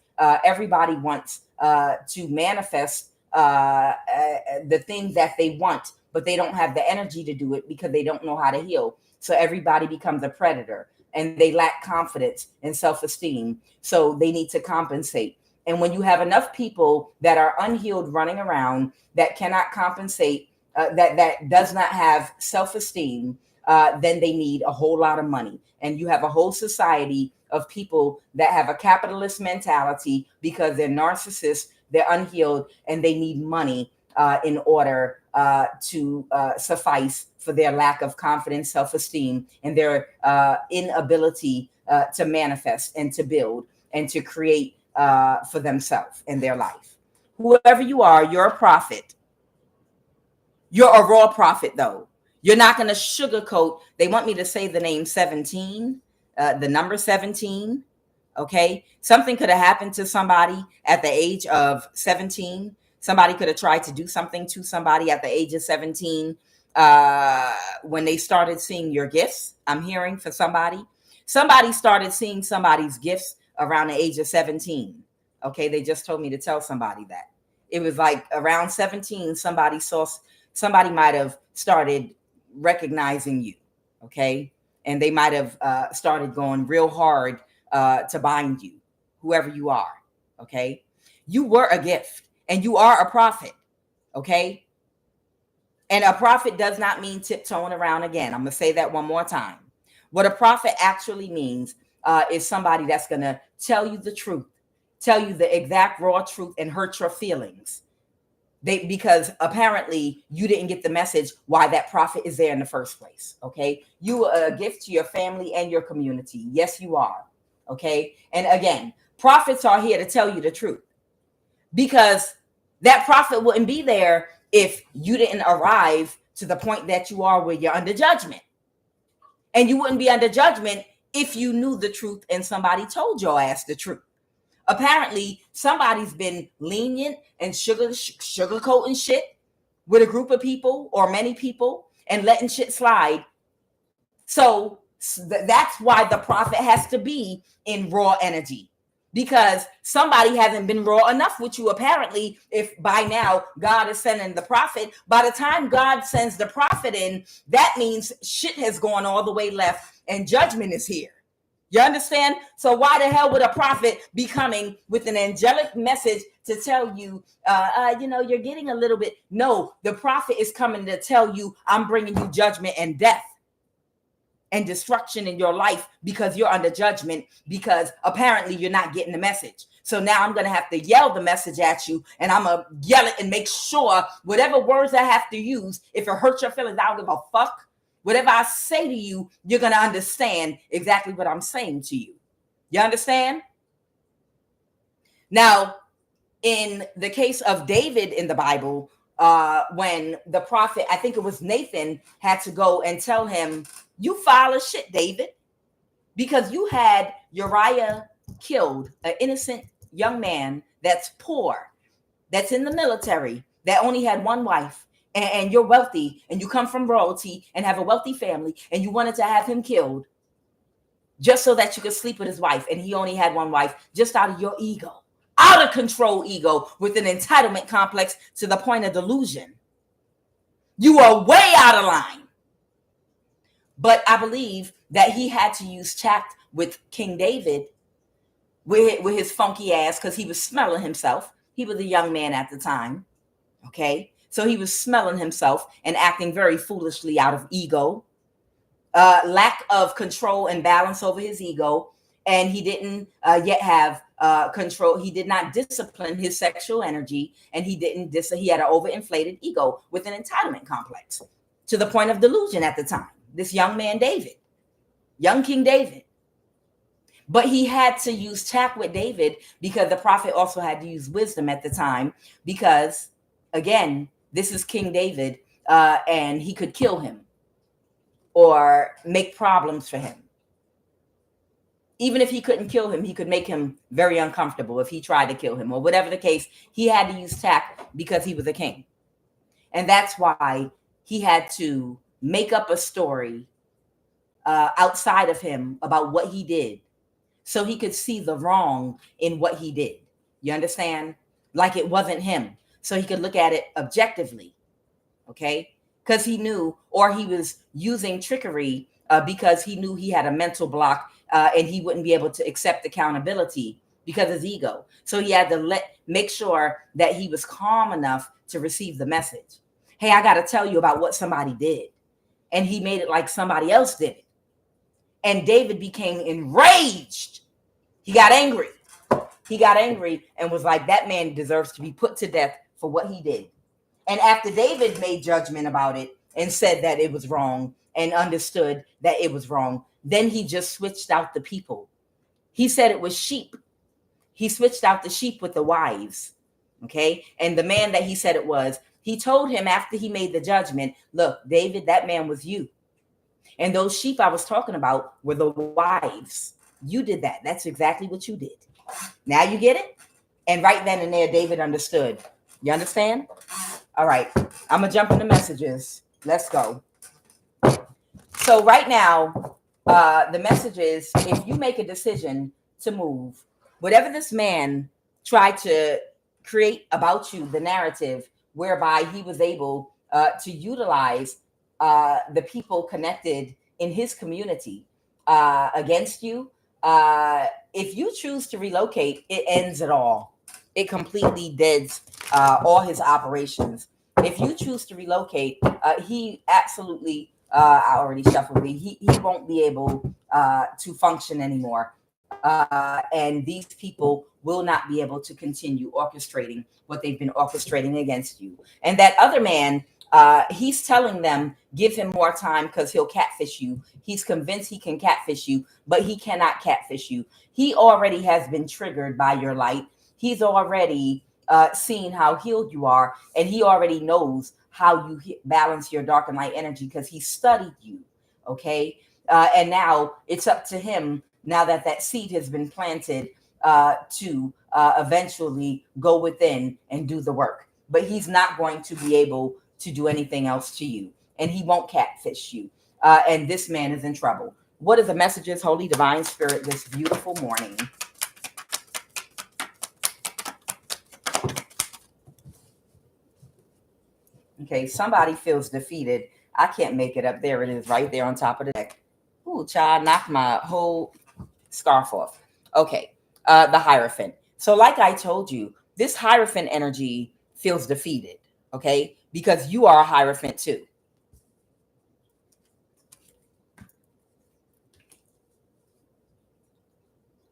everybody wants to manifest the things that they want, but they don't have the energy to do it because they don't know how to heal. So everybody becomes a predator and they lack confidence and self-esteem. So they need to compensate. And when you have enough people that are unhealed running around that cannot compensate, that does not have self-esteem, then they need a whole lot of money. And you have a whole society of people that have a capitalist mentality because they're narcissists, they're unhealed, and they need money in order to suffice for their lack of confidence, self-esteem, and their inability to manifest and to build and to create for themselves and their life. Whoever you are, you're a prophet. You're a raw prophet, though. You're not going to sugarcoat. They want me to say the name 17, the number 17. Okay. Something could have happened to somebody at the age of 17. Somebody could have tried to do something to somebody at the age of 17 when they started seeing your gifts. I'm hearing for somebody. Somebody started seeing somebody's gifts around the age of 17. Okay. They just told me to tell somebody that. It was like around 17, somebody might have started recognizing you. Okay. And they might have started going real hard to bind you, whoever you are. Okay. You were a gift and you are a prophet. Okay. And a prophet does not mean tiptoeing around again. I'm going to say that one more time. What a prophet actually means is somebody that's going to tell you the truth, tell you the exact raw truth and hurt your feelings. Because apparently you didn't get the message why that prophet is there in the first place. Okay. You are a gift to your family and your community. Yes, you are. Okay. And again, prophets are here to tell you the truth, because that prophet wouldn't be there if you didn't arrive to the point that you are where you're under judgment. And you wouldn't be under judgment if you knew the truth and somebody told your ass the truth. Apparently, somebody's been lenient and sugarcoating shit with a group of people or many people and letting shit slide. So that's why the prophet has to be in raw energy, because somebody hasn't been raw enough with you. Apparently, if by now God is sending the prophet, by the time God sends the prophet in, that means shit has gone all the way left and judgment is here. You understand? So why the hell would a prophet be coming with an angelic message to tell you, you're getting a little bit? No, the prophet is coming to tell you, I'm bringing you judgment and death and destruction in your life because you're under judgment, because apparently you're not getting the message. So now I'm going to have to yell the message at you, and I'm going to yell it and make sure whatever words I have to use, if it hurts your feelings, I don't give a fuck. Whatever I say to you, you're going to understand exactly what I'm saying to you. You understand? Now, in the case of David in the Bible, when the prophet, I think it was Nathan, had to go and tell him, you foul as shit, David, because you had Uriah killed, an innocent young man that's poor, that's in the military, that only had one wife. And you're wealthy and you come from royalty and have a wealthy family, and you wanted to have him killed just so that you could sleep with his wife. And he only had one wife, just out of your ego, out of control ego, with an entitlement complex to the point of delusion. You are way out of line. But I believe that he had to use tact with King David, with his funky ass, because he was smelling himself. He was a young man at the time. Okay. So he was smelling himself and acting very foolishly out of ego, lack of control and balance over his ego. And he didn't yet have control. He did not discipline his sexual energy, and he had an overinflated ego with an entitlement complex to the point of delusion at the time. This young man, David, young King David. But he had to use tact with David, because the prophet also had to use wisdom at the time, because again, this is King David, and he could kill him or make problems for him. Even if he couldn't kill him, he could make him very uncomfortable if he tried to kill him, or whatever the case. He had to use tact because he was a king. And that's why he had to make up a story outside of him about what he did, so he could see the wrong in what he did. You understand? Like it wasn't him. So he could look at it objectively, okay? Because he knew, or he was using trickery because he knew he had a mental block and he wouldn't be able to accept accountability because of his ego. So he had to make sure that he was calm enough to receive the message. Hey, I got to tell you about what somebody did. And he made it like somebody else did it. And David became enraged. He got angry. He got angry and was like, that man deserves to be put to death for what he did. And after David made judgment about it and said that it was wrong and understood that it was wrong, then he just switched out the people. He said it was sheep. He switched out the sheep with the wives. Okay. And the man that he said it was He told him after he made the judgment, look, David, that man was you. And those sheep I was talking about were the wives. You did that. That's exactly what you did. Now you get it? And right then and there, David understood. You understand? All right. I'm going to jump into messages. Let's go. So right now, the message is, if you make a decision to move, whatever this man tried to create about you, the narrative whereby he was able to utilize the people connected in his community against you, if you choose to relocate, it ends it all. It completely deads all his operations. If you choose to relocate, he absolutely, I already shuffled it. He won't be able to function anymore. And these people will not be able to continue orchestrating what they've been orchestrating against you. And that other man, he's telling them, give him more time because he'll catfish you. He's convinced he can catfish you, but he cannot catfish you. He already has been triggered by your light. He's already seen how healed you are, and he already knows how you balance your dark and light energy because he studied you. Okay. And now it's up to him, now that that seed has been planted, to eventually go within and do the work. But he's not going to be able to do anything else to you, and he won't catfish you. And this man is in trouble. What are the messages, Holy Divine Spirit, this beautiful morning? Okay, somebody feels defeated. I can't make it up. There it is, right there on top of the deck. Ooh, child, knocked my whole scarf off. Okay, the hierophant. So like I told you, this hierophant energy feels defeated, okay? Because you are a hierophant too.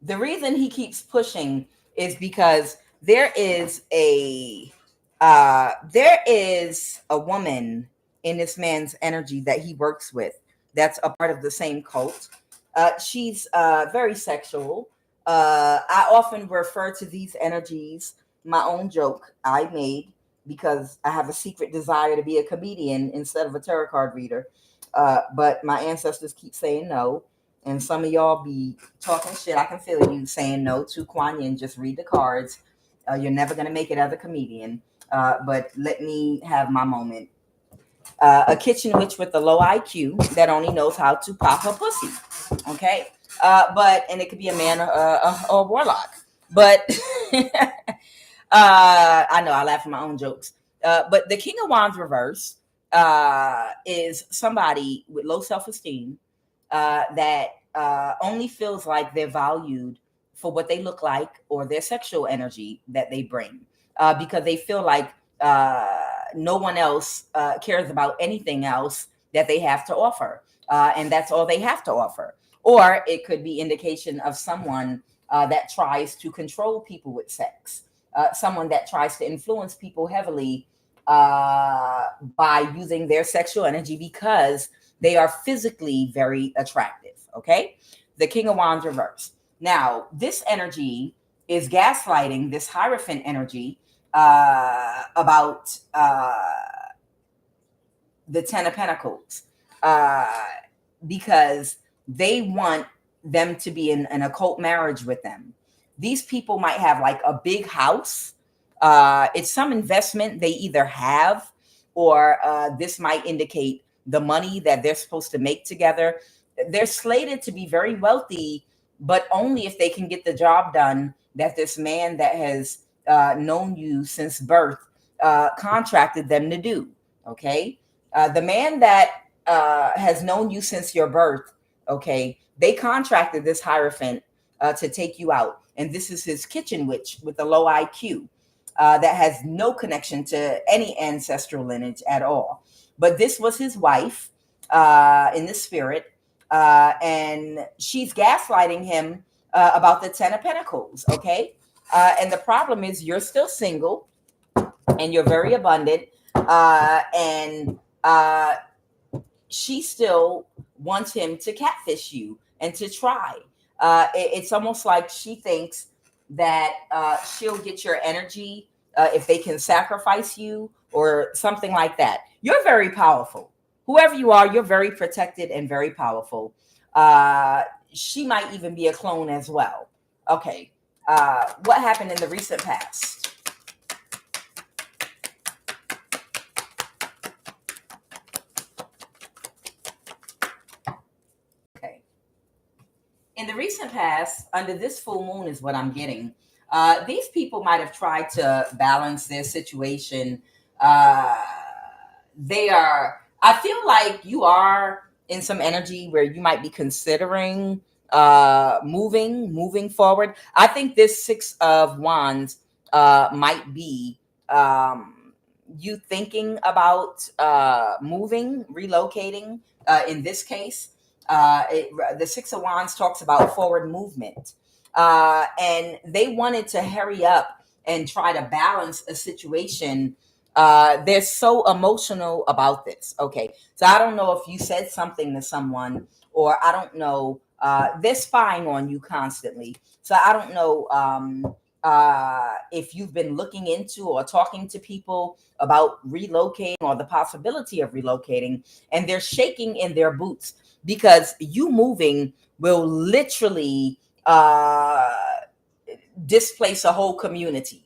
The reason he keeps pushing is because there is a woman in this man's energy that he works with that's a part of the same cult. She's very sexual. I often refer to these energies, my own joke I made, because I have a secret desire to be a comedian instead of a tarot card reader. But my ancestors keep saying no. And some of y'all be talking shit. I can feel you saying no to QUAN Yin. Just read the cards. You're never going to make it as a comedian. But let me have my moment. A kitchen witch with a low IQ that only knows how to pop her pussy. Okay. And it could be a man or a warlock. But I know I laugh at my own jokes. But the King of Wands reverse is somebody with low self-esteem that only feels like they're valued for what they look like or their sexual energy that they bring, because they feel like no one else cares about anything else that they have to offer, and that's all they have to offer. Or it could be indication of someone that tries to control people with sex, someone that tries to influence people heavily by using their sexual energy because they are physically very attractive. Okay. The King of Wands reverse. Now, this energy is gaslighting this hierophant energy about the Ten of Pentacles, because they want them to be in an occult marriage with them. These people might have like a big house. It's some investment they either have, or this might indicate the money that they're supposed to make together. They're slated to be very wealthy, but only if they can get the job done that this man that has known you since birth contracted them to do. Okay. The man that has known you since your birth, okay, they contracted this hierophant to take you out. And this is his kitchen witch with a low IQ that has no connection to any ancestral lineage at all. But this was his wife in the spirit, and she's gaslighting him about the Ten of Pentacles, okay? And the problem is you're still single, and you're very abundant, and she still wants him to catfish you and to try. It's almost like she thinks that she'll get your energy if they can sacrifice you or something like that. You're very powerful. Whoever you are, you're very protected and very powerful. She might even be a clone as well. Okay. What happened in the recent past? Okay. In the recent past, under this full moon is what I'm getting. These people might have tried to balance their situation. I feel like you are in some energy where you might be considering moving forward. I think this Six of Wands might be you thinking about moving, relocating. In this case, the Six of Wands talks about forward movement, and they wanted to hurry up and try to balance a situation. They're so emotional about this. Okay, so I don't know if you said something to someone, or I don't know. They're spying on you constantly, so I don't know if you've been looking into or talking to people about relocating or the possibility of relocating, and they're shaking in their boots because you moving will literally displace a whole community.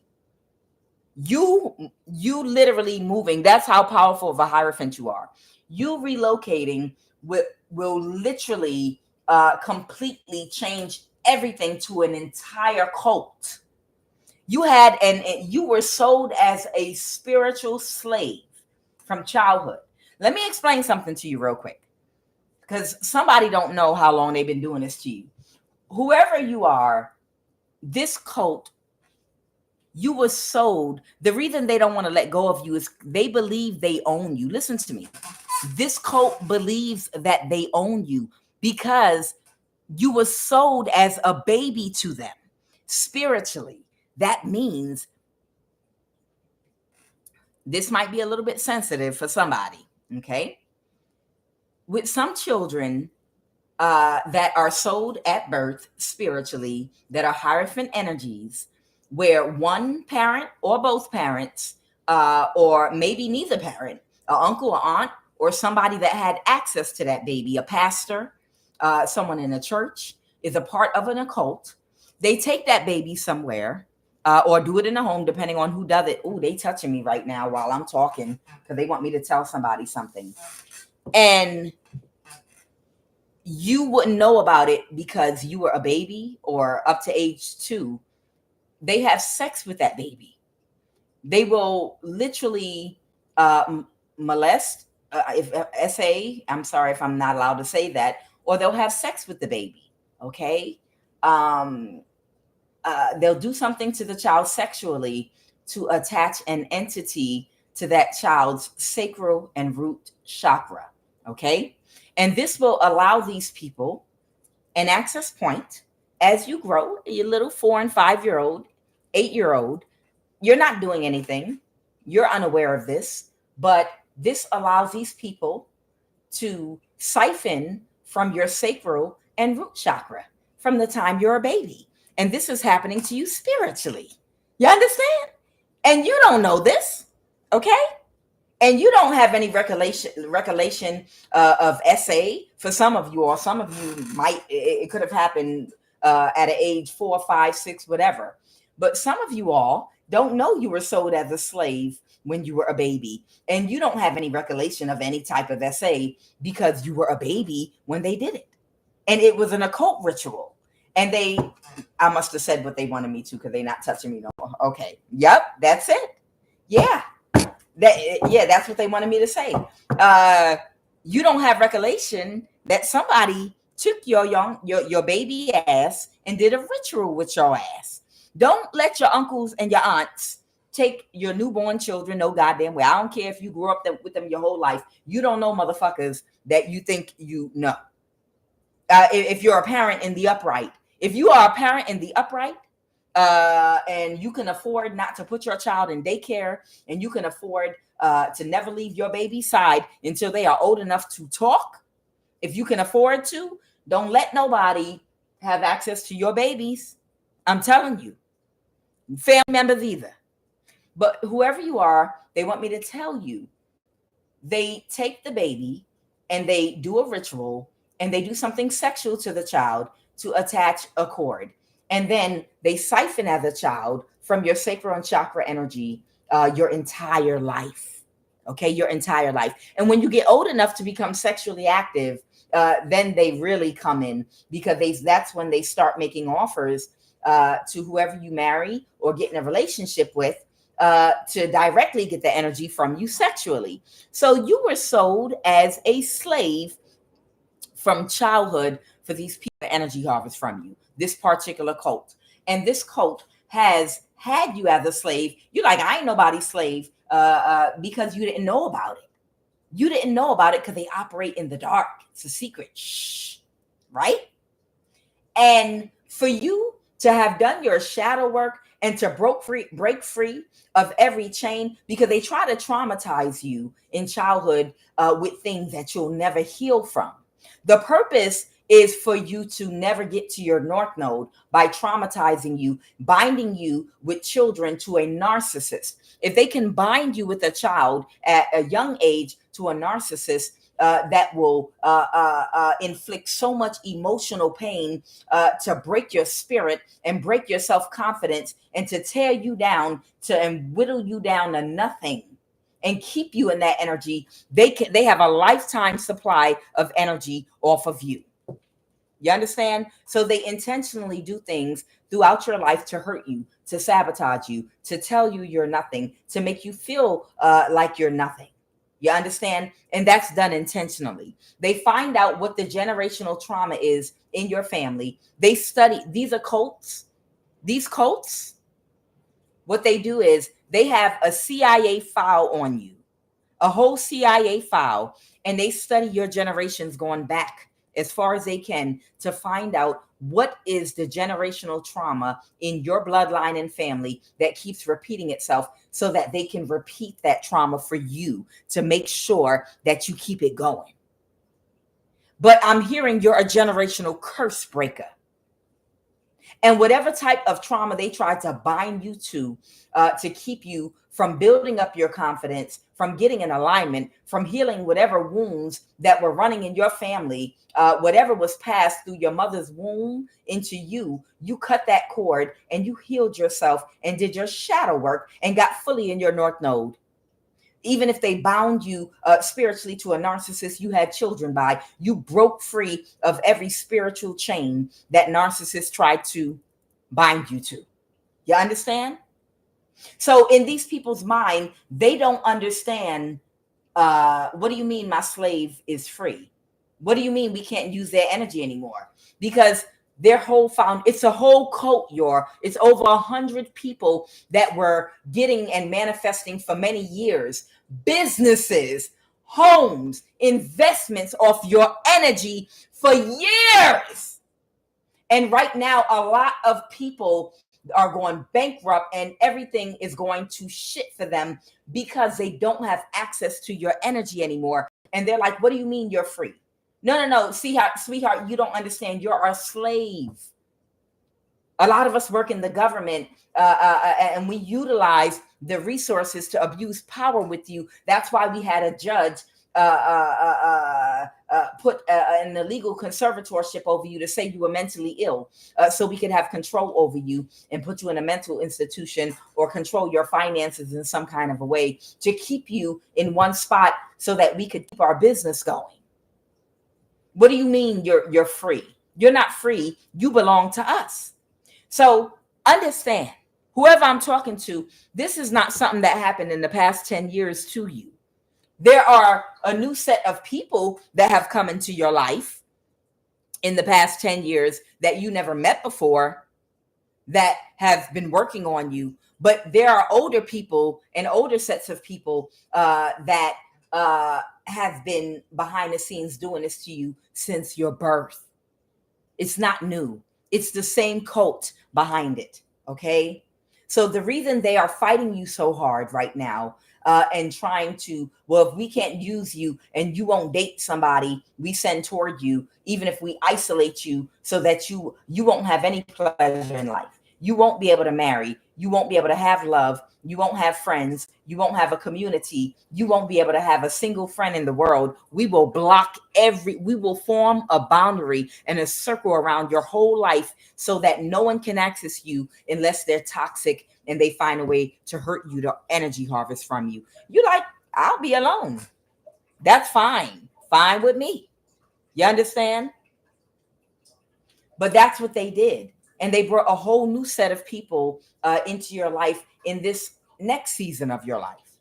You literally moving, that's how powerful of a hierophant you are. You relocating will literally completely change everything to an entire cult. You were sold as a spiritual slave from childhood. Let me explain something to you real quick, because somebody don't know how long they've been doing this to you. Whoever you are, this cult, you were sold. The reason they don't want to let go of you is they believe they own you. Listen to me. This cult believes that they own you because you were sold as a baby to them spiritually. That means this might be a little bit sensitive for somebody. Okay. With some children that are sold at birth spiritually, that are hierophant energies, where one parent or both parents, or maybe neither parent, an uncle or aunt, or somebody that had access to that baby, a pastor, someone in a church, is a part of an occult. They take that baby somewhere, or do it in a home, depending on who does it. Oh, they touching me right now while I'm talking because they want me to tell somebody something. And you wouldn't know about it because you were a baby or up to age 2. They have sex with that baby. They will literally molest, if I'm sorry if I'm not allowed to say that, or they'll have sex with the baby. Okay. They'll do something to the child sexually to attach an entity to that child's sacral and root chakra. Okay. And this will allow these people an access point as you grow, your little 4 and 5-year-old, 8-year-old. You're not doing anything. You're unaware of this, but this allows these people to siphon from your sacral and root chakra from the time you're a baby. And this is happening to you spiritually. You understand? And you don't know this, okay? And you don't have any recollection of SA for some of you, or some of you might, it could have happened at an age 4, 5, 6, whatever. But some of you all don't know you were sold as a slave when you were a baby. And you don't have any recollection of any type of SA because you were a baby when they did it. And it was an occult ritual. And I must have said what they wanted me to because they're not touching me no more. Okay. Yep, that's it. Yeah. That's what they wanted me to say. You don't have recollection that somebody took your baby ass and did a ritual with your ass. Don't let your uncles and your aunts take your newborn children no goddamn way. I don't care if you grew up with them your whole life. You don't know motherfuckers that you think you know. If you're a parent in the upright, if you are a parent in the upright, and you can afford not to put your child in daycare, and you can afford to never leave your baby's side until they are old enough to talk, if you can afford to, don't let nobody have access to your babies. I'm telling you, family members either. But whoever you are, They want me to tell you. They take the baby and they do a ritual and they do something sexual to the child to attach a cord. And then they siphon as a child from your sacral and chakra energy your entire life. Okay, your entire life. And when you get old enough to become sexually active, then they really come in, because that's when they start making offers to whoever you marry or get in a relationship with, to directly get the energy from you sexually. So you were sold as a slave from childhood for these people to energy harvest from you, this particular cult. And this cult has had you as a slave. You're like, I ain't nobody's slave, because you didn't know about it. You didn't know about it because they operate in the dark. It's a secret. Shh. Right? And for you to have done your shadow work and to break free of every chain, because they try to traumatize you in childhood with things that you'll never heal from. The purpose is for you to never get to your North Node by traumatizing you, binding you with children to a narcissist. If they can bind you with a child at a young age to a narcissist, that will inflict so much emotional pain to break your spirit and break your self-confidence and to tear you down and whittle you down to nothing and keep you in that energy. They have a lifetime supply of energy off of you. You understand? So they intentionally do things throughout your life to hurt you, to sabotage you, to tell you you're nothing, to make you feel like you're nothing. You understand? And that's done intentionally. They find out what the generational trauma is in your family. They study. These are cults. These cults, what they do is they have a CIA file on you, a whole CIA file, and they study your generations going back as far as they can to find out what is the generational trauma in your bloodline and family that keeps repeating itself, so that they can repeat that trauma for you to make sure that you keep it going. But I'm hearing you're a generational curse breaker. And whatever type of trauma they try to bind you to keep you from building up your confidence, from getting in alignment, from healing whatever wounds that were running in your family, whatever was passed through your mother's womb into you, you cut that cord and you healed yourself and did your shadow work and got fully in your North Node. Even if they bound you spiritually to a narcissist you had children by, you broke free of every spiritual chain that narcissists tried to bind you to. You understand? So in these people's mind, they don't understand, what do you mean my slave is free? What do you mean we can't use their energy anymore? Because their whole it's a whole cult, it's over 100 people that were getting and manifesting for many years, businesses, homes, investments off your energy for years. And right now, a lot of people are going bankrupt and everything is going to shit for them because they don't have access to your energy anymore. And they're like, what do you mean you're free? No. Sweetheart, you don't understand. You're a slave. A lot of us work in the government and we utilize the resources to abuse power with you. That's why we had a judge put an illegal conservatorship over you to say you were mentally ill, so we could have control over you and put you in a mental institution or control your finances in some kind of a way to keep you in one spot so that we could keep our business going. What do you mean you're free? You're not free. You belong to us. So understand, whoever I'm talking to, this is not something that happened in the past 10 years to you. There are a new set of people that have come into your life in the past 10 years that you never met before that have been working on you. But there are older people and older sets of people that have been behind the scenes doing this to you since your birth. It's not new. It's the same cult behind it. Okay. So the reason they are fighting you so hard right now and trying to, well, if we can't use you and you won't date somebody we send toward you, even if we isolate you so that you won't have any pleasure in life. You won't be able to marry. You won't be able to have love. You won't have friends. You won't have a community. You won't be able to have a single friend in the world. We will we will form a boundary and a circle around your whole life so that no one can access you unless they're toxic and they find a way to hurt you, to energy harvest from you. You're like, I'll be alone. That's fine. Fine with me. You understand? But that's what they did. And they brought a whole new set of people into your life in this next season of your life.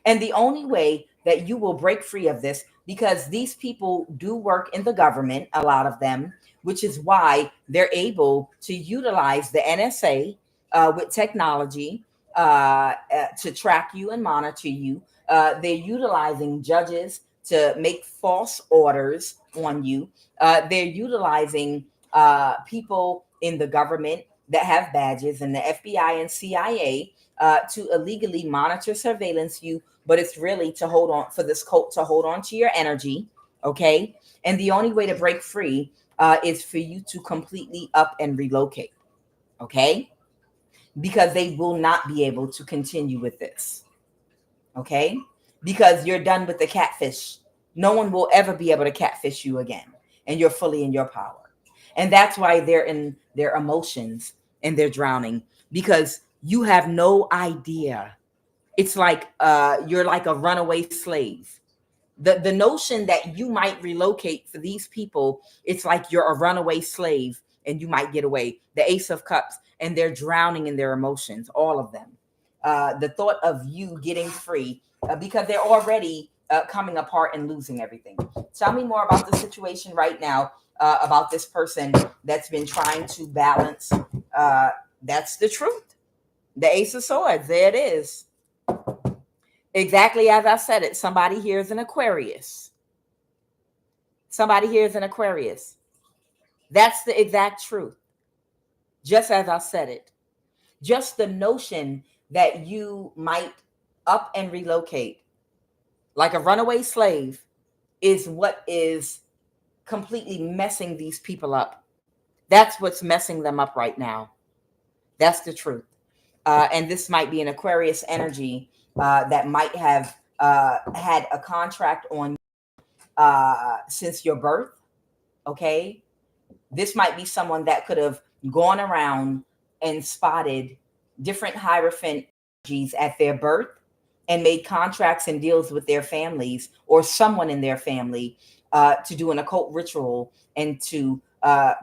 And the only way that you will break free of this, because these people do work in the government, a lot of them, which is why they're able to utilize the NSA with technology to track you and monitor you. They're utilizing judges to make false orders on you. They're utilizing people in the government that have badges and the FBI and CIA to illegally monitor, surveillance you, but it's really to hold on for this cult to hold on to your energy. Okay. And the only way to break free is for you to completely up and relocate. Okay. Because they will not be able to continue with this. Okay. Because you're done with the catfish. No one will ever be able to catfish you again. And you're fully in your power. And that's why they're in their emotions and they're drowning, because you have no idea. It's like you're like a runaway slave. The notion that you might relocate for these people, it's like you're a runaway slave and you might get away. The Ace of Cups, and they're drowning in their emotions, all of them. The thought of you getting free because they're already coming apart and losing everything. Tell me more about the situation right now, about this person that's been trying to balance. That's the truth. The Ace of Swords, there it is. Exactly as I said it. Somebody here is an Aquarius. Somebody here is an Aquarius. That's the exact truth. Just as I said it. Just the notion that you might up and relocate like a runaway slave is what is completely messing these people up. That's what's messing them up right now. That's the truth. And this might be an Aquarius energy that might have had a contract on since your birth. Okay. This might be someone that could have gone around and spotted different hierophant energies at their birth and made contracts and deals with their families or someone in their family to do an occult ritual and to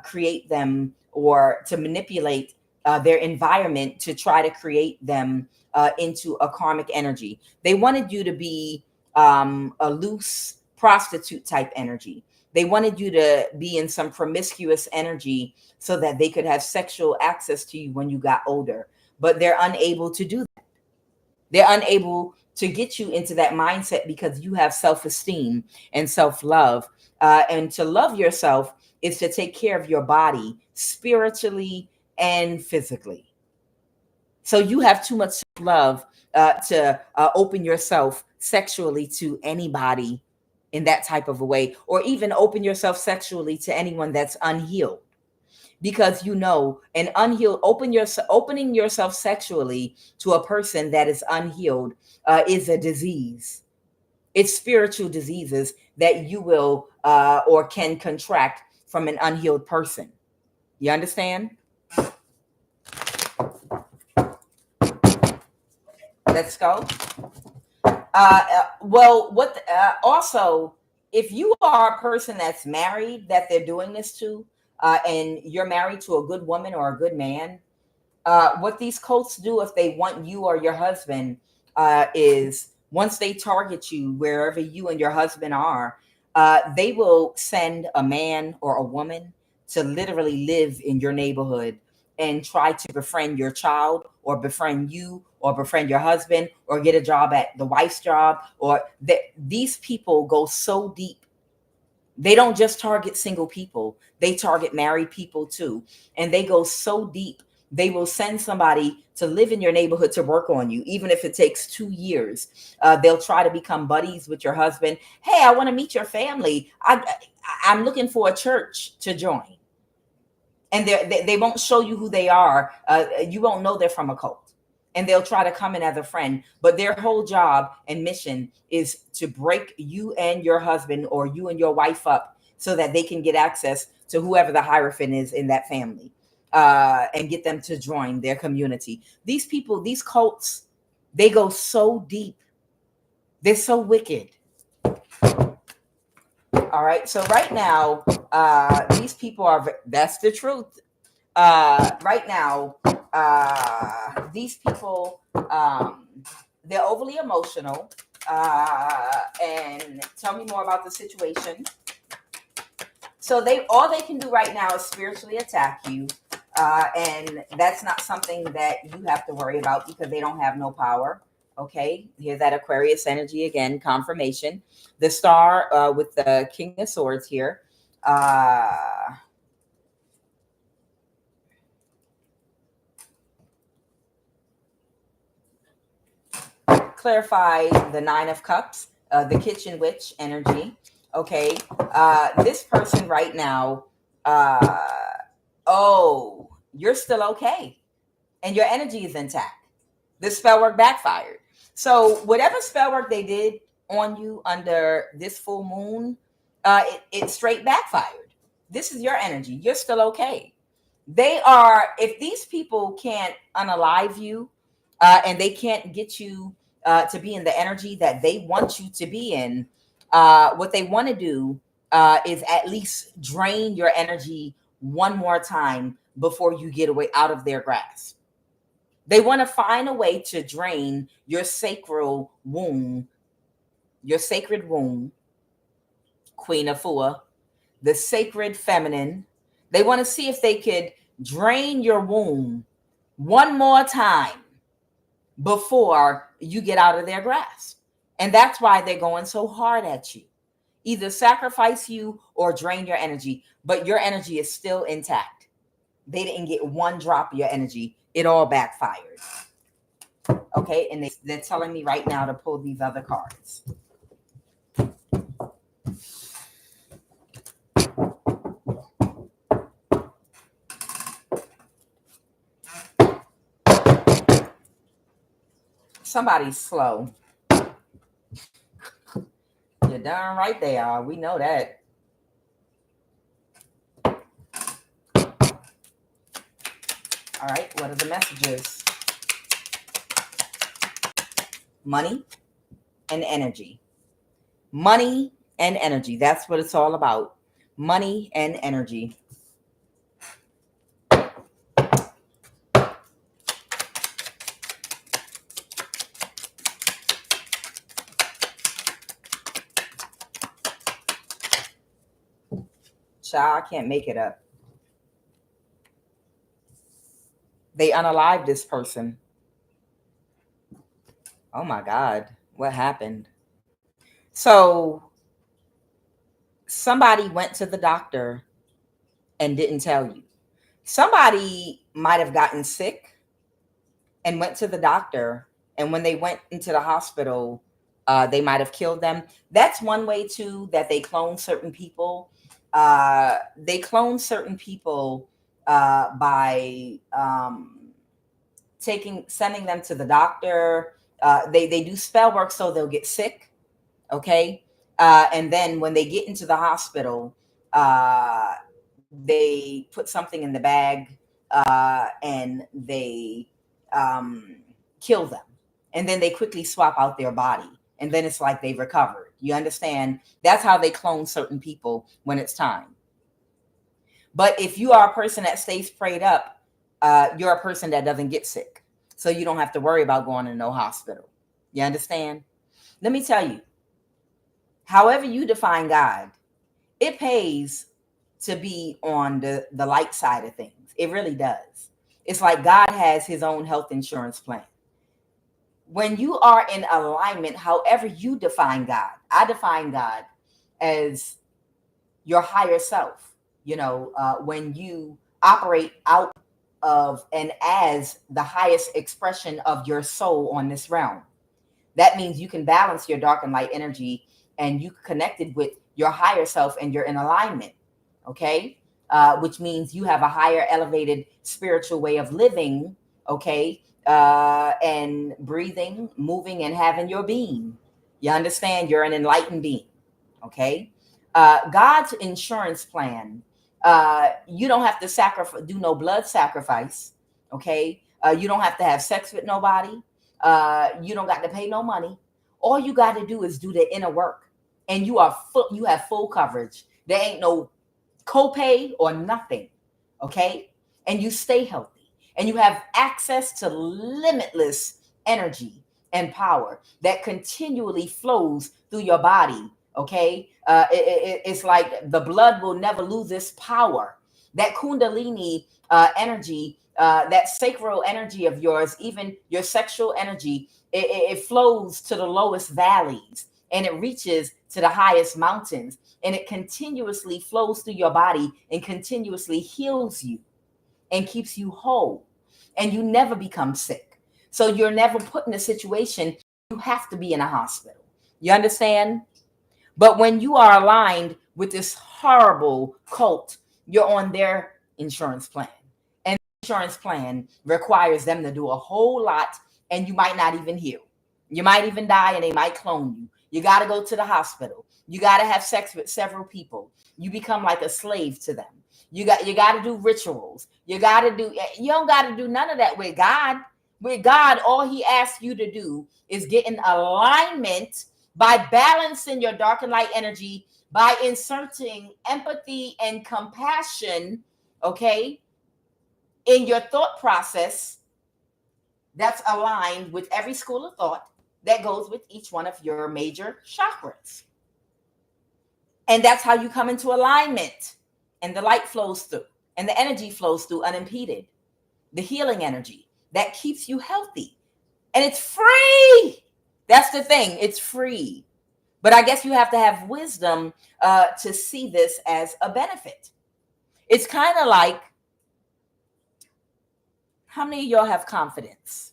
create them or to manipulate their environment to try to create them into a karmic energy. They wanted you to be a loose prostitute type energy. They wanted you to be in some promiscuous energy so that they could have sexual access to you when you got older. But they're unable to do that. They're unable to get you into that mindset because you have self-esteem and self-love. And to love yourself is to take care of your body spiritually and physically. So you have too much love to open yourself sexually to anybody in that type of a way, or even open yourself sexually to anyone that's unhealed. Because you know, an unhealed opening yourself sexually to a person that is unhealed is a disease. It's spiritual diseases that you will or can contract from an unhealed person. You understand? Let's go. Well, what also, if you are a person that's married that they're doing this to, and you're married to a good woman or a good man, what these cults do if they want you or your husband is once they target you wherever you and your husband are, they will send a man or a woman to literally live in your neighborhood and try to befriend your child or befriend you or befriend your husband or get a job at the wife's job. Or these people go so deep. They don't just target single people. They target married people too. And they go so deep. They will send somebody to live in your neighborhood to work on you, even if it takes 2 years. They'll try to become buddies with your husband. Hey, I want to meet your family. I'm looking for a church to join. and they won't show you who they are. You won't know they're from a cult, and they'll try to come in as a friend. But their whole job and mission is to break you and your husband or you and your wife up so that they can get access to whoever the hierophant is in that family, and get them to join their community. These people, these cults, they go so deep. They're so wicked. All right. So right now, these people are, that's the truth. Right now, these people, they're overly emotional. And tell me more about the situation. So all they can do right now is spiritually attack you. And that's not something that you have to worry about because they don't have no power. Okay, here's that Aquarius energy again, confirmation. The star with the King of Swords here. Clarify the Nine of Cups, the Kitchen Witch energy. Okay, this person right now, oh, you're still okay, and your energy is intact. The spell work backfired. So whatever spell work they did on you under this full moon, it straight backfired. This is your energy. You're still okay. They are, if these people can't unalive you, and they can't get you to be in the energy that they want you to be in, what they want to do is at least drain your energy one more time before you get away out of their grasp. They want to find a way to drain your sacral womb, your sacred womb, Queen of Fua, the sacred feminine. They want to see if they could drain your womb one more time before you get out of their grasp. And that's why they're going so hard at you. Either sacrifice you or drain your energy, but your energy is still intact. They didn't get one drop of your energy. It all backfired. Okay, and they're telling me right now to pull these other cards. Somebody's slow. You're darn right they are. We know that. All right, what are the messages? Money and energy. Money and energy. That's what it's all about. Money and energy. Child, I can't make it up. They unalived this person. Oh my God, what happened? So somebody went to the doctor and didn't tell you. Somebody might have gotten sick and went to the doctor, and when they went into the hospital, they might have killed them. That's one way too that they clone certain people. They clone certain people by sending them to the doctor. They do spell work so they'll get sick. Okay. And then when they get into the hospital, they put something in the bag, and they kill them. And then they quickly swap out their body. And then it's like they recovered. You understand? That's how they clone certain people when it's time. But if you are a person that stays prayed up, you're a person that doesn't get sick. So you don't have to worry about going to no hospital. You understand? Let me tell you, however you define God, it pays to be on the light side of things. It really does. It's like God has his own health insurance plan. When you are in alignment, however you define God, I define God as your higher self. You know, when you operate out of and as the highest expression of your soul on this realm, that means you can balance your dark and light energy, and you connected with your higher self and you're in alignment. Okay. which means you have a higher elevated spiritual way of living, okay, and breathing, moving, and having your being. You understand? You're an enlightened being, okay? God's insurance plan, you don't have to do no blood sacrifice, okay? You don't have to have sex with nobody. You don't got to pay no money. All you got to do is do the inner work, and you have full coverage. There ain't no copay or nothing, okay? And you stay healthy, and you have access to limitless energy and power that continually flows through your body, okay? It's like the blood will never lose its power. That kundalini energy, that sacral energy of yours, even your sexual energy, it flows to the lowest valleys, and it reaches to the highest mountains, and it continuously flows through your body and continuously heals you and keeps you whole, and you never become sick. So you're never put in a situation you have to be in a hospital. You understand? But when you are aligned with this horrible cult, you're on their insurance plan. And the insurance plan requires them to do a whole lot, and you might not even heal. You might even die, and they might clone you. You got to go to the hospital. You got to have sex with several people. You become like a slave to them. You got to do rituals. You don't got to do none of that with God. With God, all he asks you to do is get in alignment by balancing your dark and light energy, by inserting empathy and compassion, okay, in your thought process that's aligned with every school of thought that goes with each one of your major chakras. And that's how you come into alignment, and the light flows through, and the energy flows through unimpeded. The healing energy that keeps you healthy. And it's free. That's the thing. It's free. But I guess you have to have wisdom to see this as a benefit. It's kind of like, how many of y'all have confidence?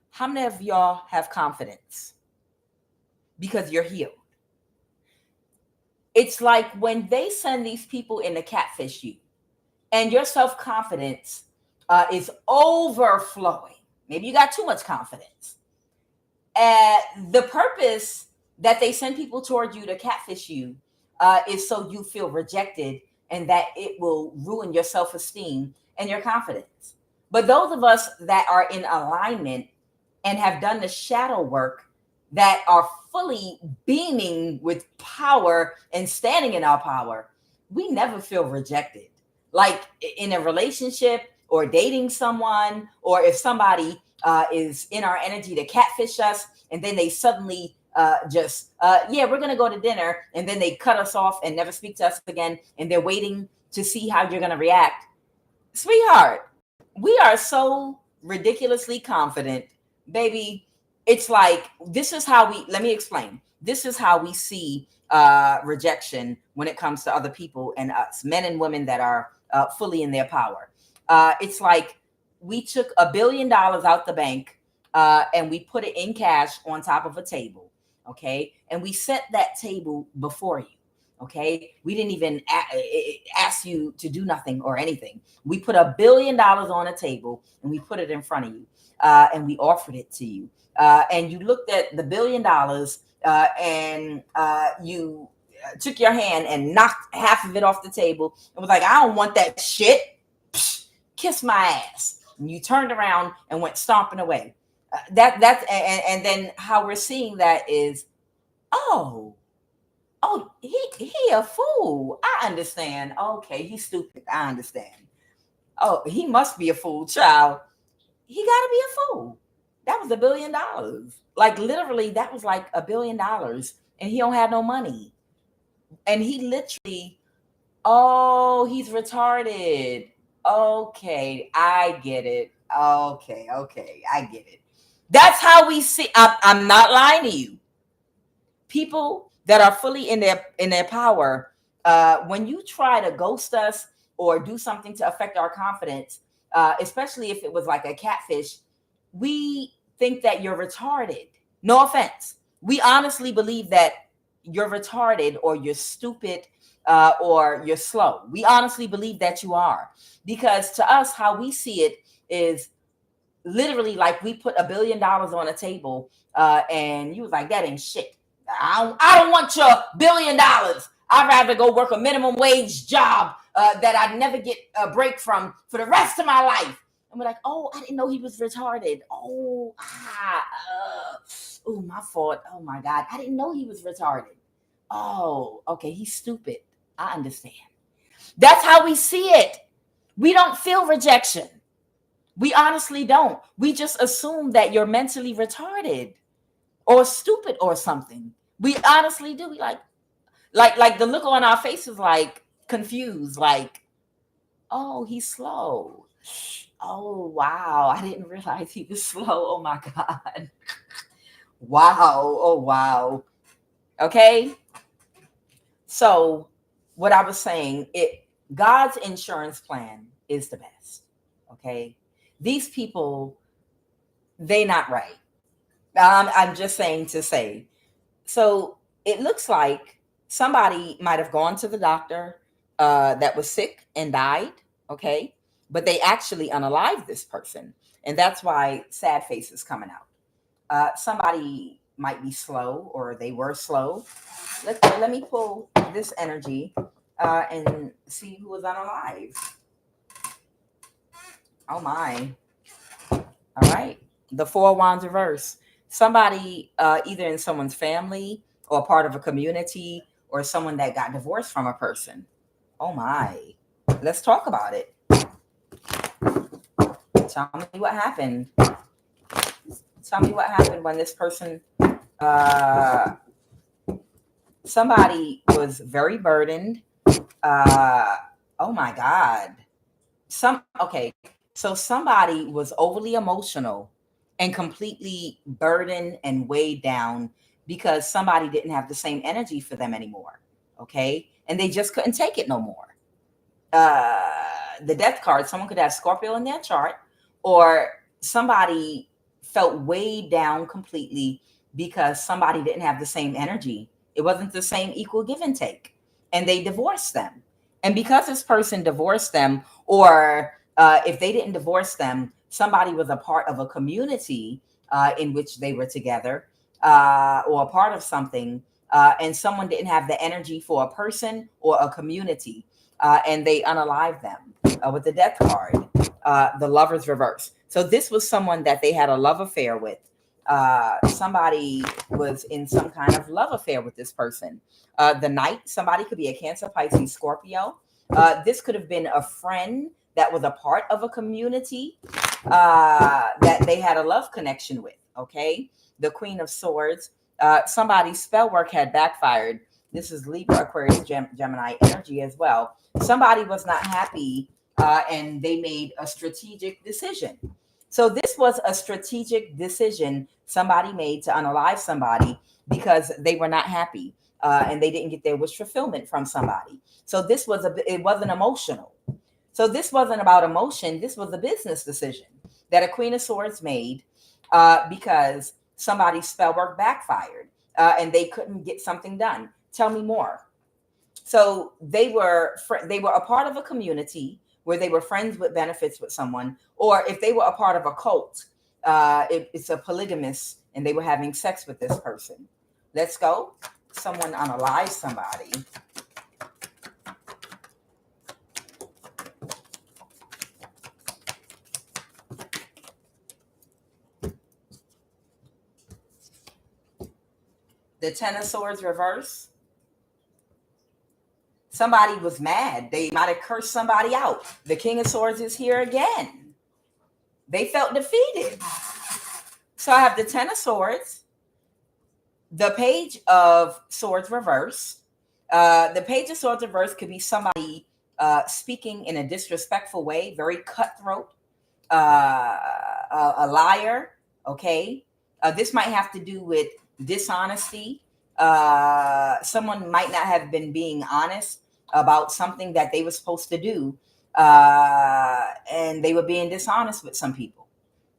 How many of y'all have confidence? Because you're healed. It's like when they send these people in to catfish you, and your self-confidence is overflowing. Maybe you got too much confidence. The purpose that they send people toward you to catfish you is so you feel rejected, and that it will ruin your self-esteem and your confidence. But those of us that are in alignment and have done the shadow work, that are fully beaming with power and standing in our power, we never feel rejected. Like in a relationship or dating someone, or if somebody is in our energy to catfish us, and then they suddenly yeah, we're going to go to dinner, and then they cut us off and never speak to us again, and they're waiting to see how you're going to react. Sweetheart, we are so ridiculously confident, baby. It's like, let me explain. This is how we see rejection when it comes to other people and us, men and women that are fully in their power. It's like we took $1 billion out the bank and we put it in cash on top of a table, okay? And we set that table before you, okay? We didn't even ask you to do nothing or anything. We put $1 billion on a table, and we put it in front of you, and we offered it to you. And you looked at the $1 billion and you took your hand and knocked half of it off the table and was like, I don't want that shit. Psh, kiss my ass. And you turned around and went stomping away. And then how we're seeing that is, oh, he a fool. I understand. Okay, he's stupid. I understand. Oh, he must be a fool, child. He got to be a fool. That was $1 billion. Like literally, that was like $1 billion, and he don't have no money. And he literally, oh, he's retarded. Okay, I get it. Okay, I get it. That's how we see. I'm not lying to you. People that are fully in their power, when you try to ghost us or do something to affect our confidence, especially if it was like a catfish, we think that you're retarded. No offense. We honestly believe that you're retarded or you're stupid or you're slow. We honestly believe that you are, because to us, how we see it is literally like we put $1 billion on a table, and you was like, that ain't shit. I don't want your $1 billion. I'd rather go work a minimum wage job that I'd never get a break from for the rest of my life. And we're like, oh, I didn't know he was retarded. Oh, my fault. Oh my God, I didn't know he was retarded. Oh, okay, he's stupid. I understand. That's how we see it. We don't feel rejection. We honestly don't. We just assume that you're mentally retarded or stupid or something. We honestly do. We like the look on our faces, like confused, like, oh, he's slow. Oh, wow. I didn't realize he was slow. Oh my God. Wow. Oh, wow. Okay. So what I was saying, God's insurance plan is the best. Okay. These people, they not right. I'm just saying to say. So it looks like somebody might have gone to the doctor that was sick and died. Okay. But they actually unalived this person. And that's why sad face is coming out. Somebody might be slow, or they were slow. Let me pull this energy and see who was unalive. Oh my. All right. The Four of Wands reverse. Somebody either in someone's family or part of a community, or someone that got divorced from a person. Oh my. Let's talk about it. Tell me what happened. Tell me what happened when this person, somebody was very burdened. Oh my God. So somebody was overly emotional and completely burdened and weighed down because somebody didn't have the same energy for them anymore. Okay. And they just couldn't take it no more. The death card, someone could have Scorpio in their chart, or somebody felt weighed down completely because somebody didn't have the same energy. It wasn't the same equal give and take, and they divorced them. And because this person divorced them, or if they didn't divorce them, somebody was a part of a community in which they were together, or a part of something, and someone didn't have the energy for a person or a community, and they unalived them with the death card, the Lover's reverse. So this was someone that they had a love affair with. Somebody was in some kind of love affair with this person. The Knight, somebody could be a Cancer, Pisces, Scorpio. This could have been a friend that was a part of a community that they had a love connection with. Okay. The Queen of Swords, somebody's spell work had backfired. This is Libra, Aquarius, Gemini energy as well. Somebody was not happy, and they made a strategic decision. So this was a strategic decision somebody made to unalive somebody because they were not happy, and they didn't get their wish fulfillment from somebody. So it wasn't emotional. So this wasn't about emotion. This was a business decision that a Queen of Swords made because somebody's spell work backfired, and they couldn't get something done. Tell me more. So they were a part of a community where they were friends with benefits with someone, or if they were a part of a cult, it's a polygamous, and they were having sex with this person. Let's go. Someone unalive somebody. The Ten of Swords reverse. Somebody was mad. They might have cursed somebody out. The King of Swords is here again. They felt defeated. So I have the Ten of Swords, the Page of Swords reverse. The Page of Swords reverse could be somebody speaking in a disrespectful way, very cutthroat, a liar. Okay. This might have to do with dishonesty. Someone might not have been being honest about something that they were supposed to do, and they were being dishonest with some people.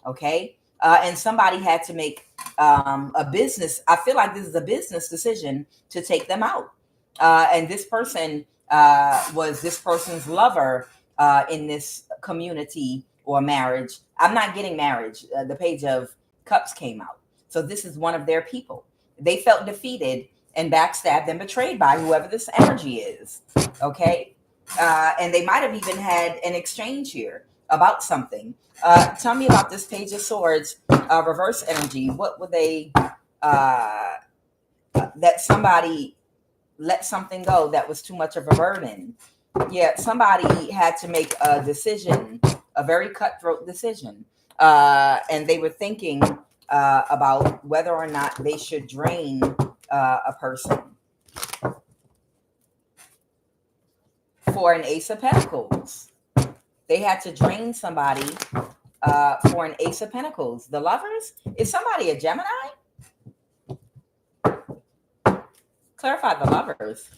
Okay. And somebody had to make a business. I feel like this is a business decision to take them out. And this person was this person's lover in this community or marriage. I'm not getting marriage. The Page of Cups came out. So this is one of their people. They felt defeated and backstabbed and betrayed by whoever this energy is. Okay. And they might have even had an exchange here about something. Tell me about this Page of Swords, reverse energy. What would they, that somebody let something go that was too much of a burden? Yeah, somebody had to make a decision, a very cutthroat decision. And they were thinking about whether or not they should drain a person. For an Ace of Pentacles, they had to drain somebody for an Ace of Pentacles. The Lovers, is somebody a Gemini? Clarify the Lovers.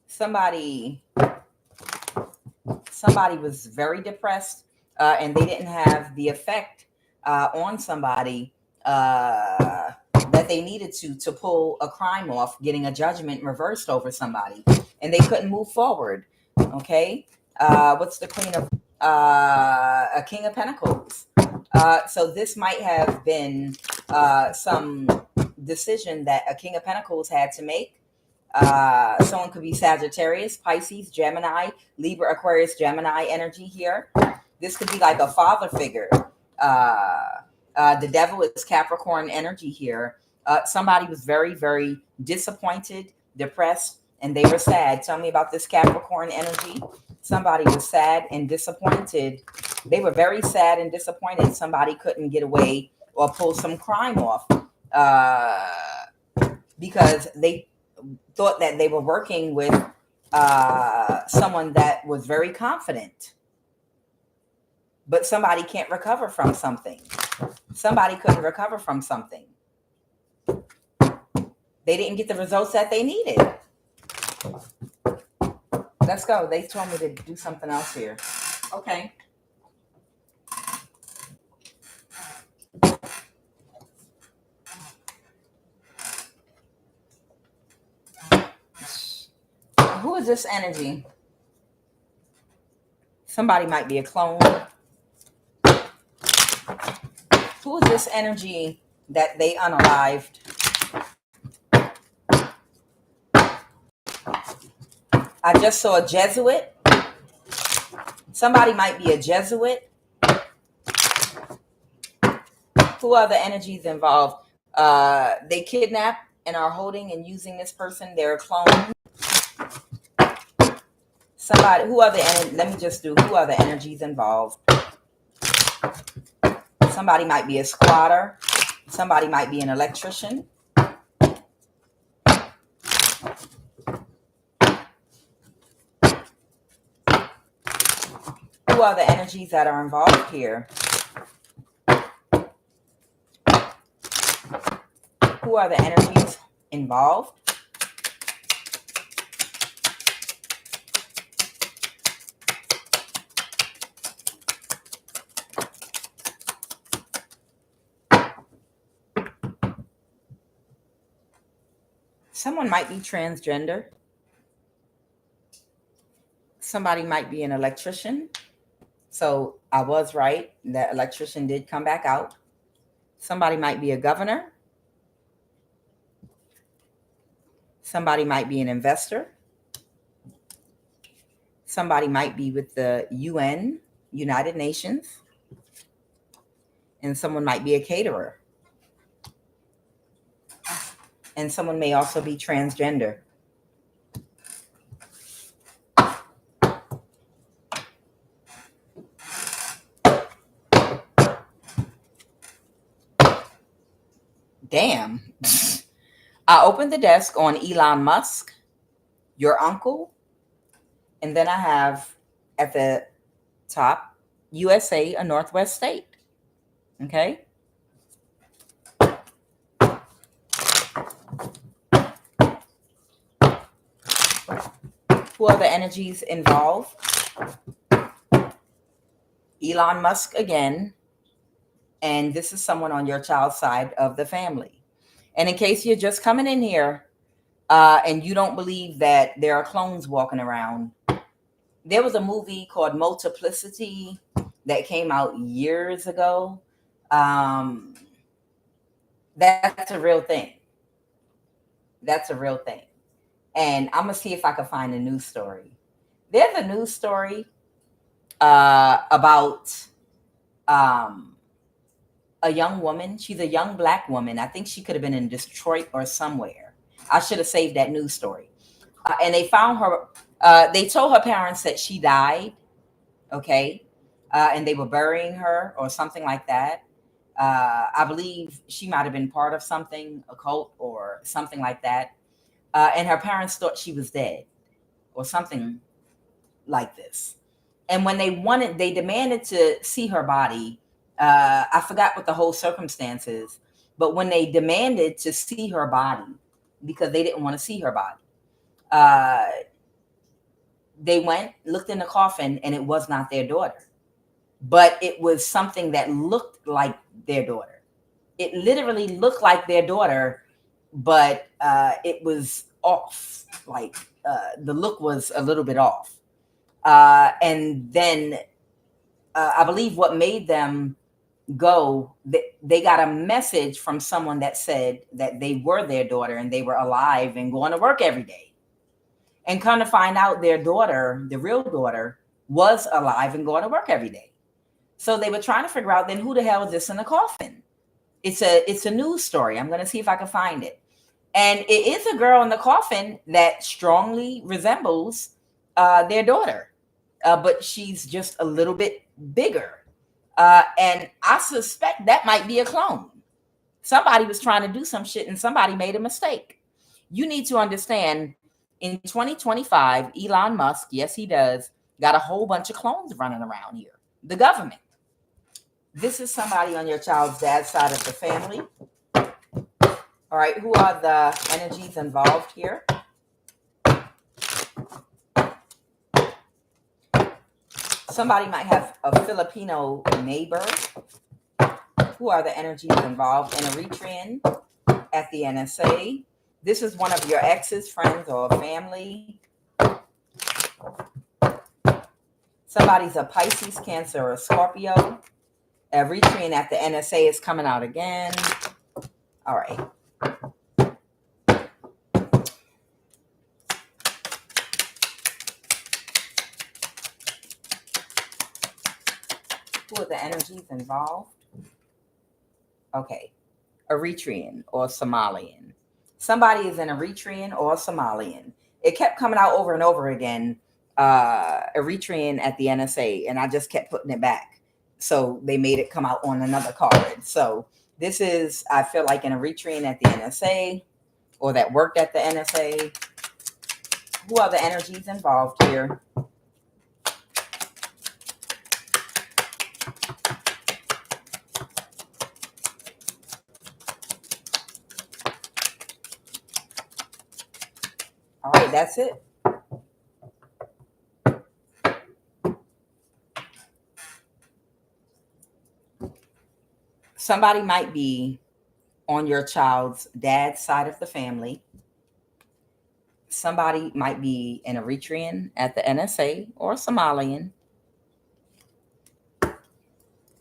Somebody was very depressed and they didn't have the effect on somebody that they needed to pull a crime off, getting a judgment reversed over somebody, and they couldn't move forward. Okay. What's the Queen of a King of Pentacles? So this might have been some decision that a King of Pentacles had to make. Someone could be Sagittarius, Pisces, Gemini, Libra, Aquarius, Gemini energy here. This could be like a father figure. The Devil is Capricorn energy here. Somebody was very, very disappointed, depressed, and they were sad. Tell me about this Capricorn energy. Somebody was sad and disappointed. They were very sad and disappointed. Somebody couldn't get away or pull some crime off because they thought that they were working with someone that was very confident. But somebody can't recover from something. Somebody couldn't recover from something. They didn't get the results that they needed. Let's go. They told me to do something else here. Okay. Who is this energy? Somebody might be a clone. Who is this energy that they unalived? I just saw a Jesuit. Somebody might be a Jesuit. Who are the energies involved? They kidnap and are holding and using this person. They're a clone. Somebody, who are the, let me just do, who are the energies involved? Somebody might be a squatter. Somebody might be an electrician. Who are the energies that are involved here? Who are the energies involved? Someone might be transgender. Somebody might be an electrician. So I was right. That electrician did come back out. Somebody might be a governor. Somebody might be an investor. Somebody might be with the UN, United Nations. And someone might be a caterer. And someone may also be transgender. Damn. I opened the desk on Elon Musk, your uncle, and then I have at the top, USA, a Northwest state. Okay. Who are the energies involved? Elon Musk again. And this is someone on your child's side of the family. And in case you're just coming in here, and you don't believe that there are clones walking around. There was a movie called Multiplicity that came out years ago. Um, that's a real thing. That's a real thing. And I'm going to see if I can find a news story. There's a news story about a young woman. She's a young black woman. I think she could have been in Detroit or somewhere. I should have saved that news story. And they found her. They told her parents that she died. Okay. And they were burying her or something like that. I believe she might have been part of something, a cult or something like that. And her parents thought she was dead or something like this. And when they demanded to see her body. I forgot what the whole circumstance is, but when they demanded to see her body, because they didn't want to see her body, they went, looked in the coffin, and it was not their daughter. But it was something that looked like their daughter. It literally looked like their daughter, but it was off. Like the look was a little bit off. And then I believe what made them go, they got a message from someone that said that they were their daughter and they were alive and going to work every day. And come to find out their daughter, the real daughter, was alive and going to work every day. So they were trying to figure out then who the hell is this in the coffin? It's a news story. I'm going to see if I can find it. And it is a girl in the coffin that strongly resembles their daughter. But she's just a little bit bigger. And I suspect that might be a clone. Somebody was trying to do some shit and somebody made a mistake. You need to understand, in 2025, Elon Musk, yes, he does, got a whole bunch of clones running around here. The government. This is somebody on your child's dad's side of the family. All right, who are the energies involved here? Somebody might have a Filipino neighbor. Who are the energies involved? An Eritrean at the NSA. This is one of your exes, friends, or family. Somebody's a Pisces, Cancer, or Scorpio. Eritrean at the NSA is coming out again. All right. Who are the energies involved? Okay. Eritrean or Somalian. Somebody is an Eritrean or Somalian. It kept coming out over and over again. Eritrean at the NSA, and I just kept putting it back. So they made it come out on another card. So this is, I feel like, an Eritrean at the NSA or that worked at the NSA. Who are the energies involved here? All right, that's it. Somebody might be on your child's dad's side of the family. Somebody might be an Eritrean at the NSA or Somalian.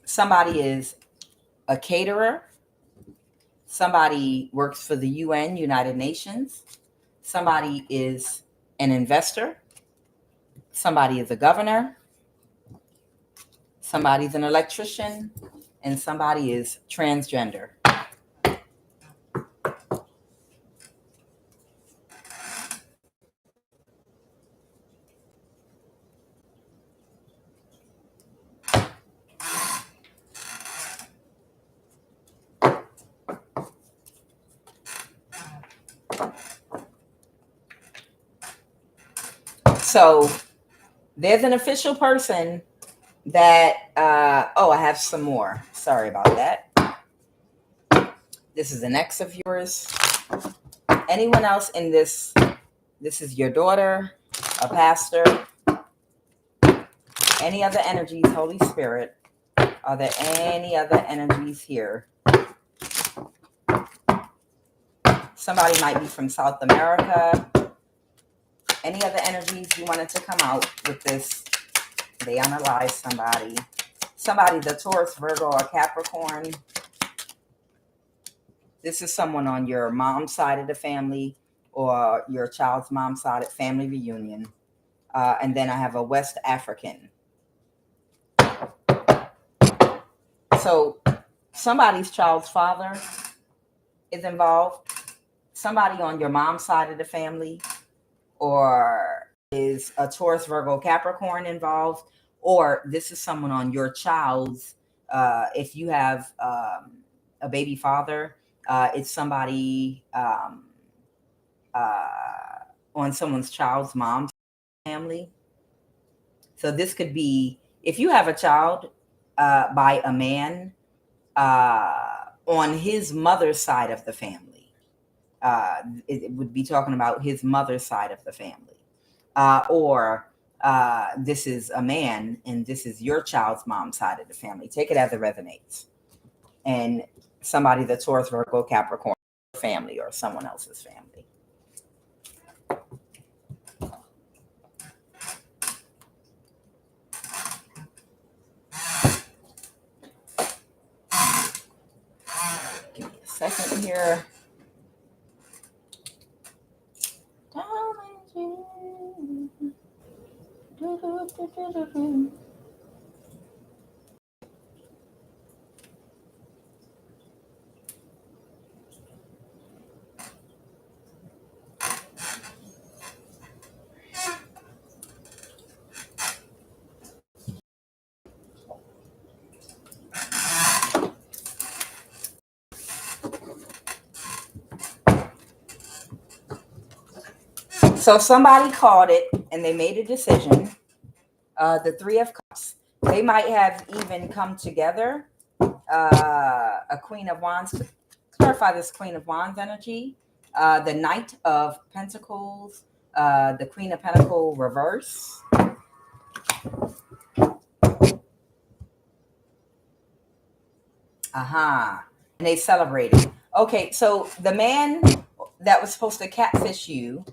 Somebody is a caterer. Somebody works for the UN, United Nations. Somebody is an investor. Somebody is a governor. Somebody's an electrician. And somebody is transgender. So there's an official person that, I have some more. Sorry about that. This is an ex of yours. Anyone else in this? This is your daughter, a pastor. Any other energies, Holy Spirit? Are there any other energies here? Somebody might be from South America. Any other energies you wanted to come out with this? They analyze somebody. Somebody, the Taurus, Virgo, or Capricorn. This is someone on your mom's side of the family or your child's mom's side of family reunion. And then I have a West African. So somebody's child's father is involved. Somebody on your mom's side of the family, or is a Taurus, Virgo, Capricorn involved, or this is someone on your child's, if you have a baby father, it's somebody on someone's child's mom's family. So this could be, if you have a child by a man on his mother's side of the family, it would be talking about his mother's side of the family. Or this is a man and this is your child's mom's side of the family. Take it as it resonates. And somebody, the Taurus, Virgo, Capricorn family or someone else's family. Give me a second here. So somebody called it and they made a decision. The Three of Cups. They might have even come together. A Queen of Wands. To clarify this Queen of Wands energy. The Knight of Pentacles. The Queen of Pentacles reverse. Aha. And they celebrated. Okay, so the man that was supposed to catfish you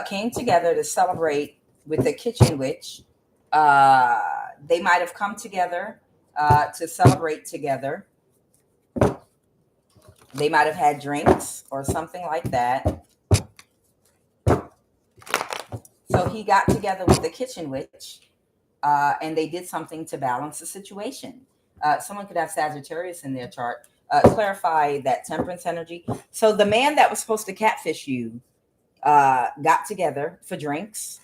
came together to celebrate with the kitchen witch. They might have come together to celebrate together. They might have had drinks or something like that. So he got together with the kitchen witch and they did something to balance the situation. Someone could have Sagittarius in their chart. Clarify that Temperance energy. So the man that was supposed to catfish you got together for drinks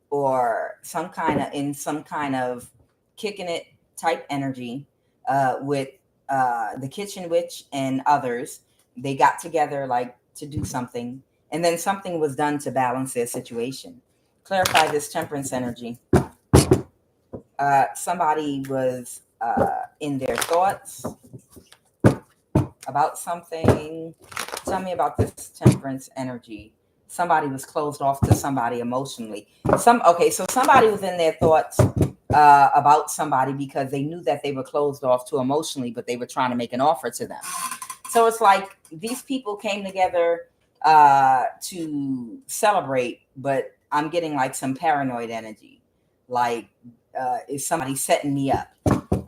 or some kind of kicking it type energy with the kitchen witch and others. They got together like to do something, and then something was done to balance their situation. Clarify this Temperance energy. Somebody was in their thoughts about something. Tell me about this Temperance energy. Somebody was closed off to somebody emotionally. So somebody was in their thoughts about somebody because they knew that they were closed off to emotionally, but they were trying to make an offer to them. So it's like these people came together to celebrate, but I'm getting like some paranoid energy. Like, is somebody setting me up?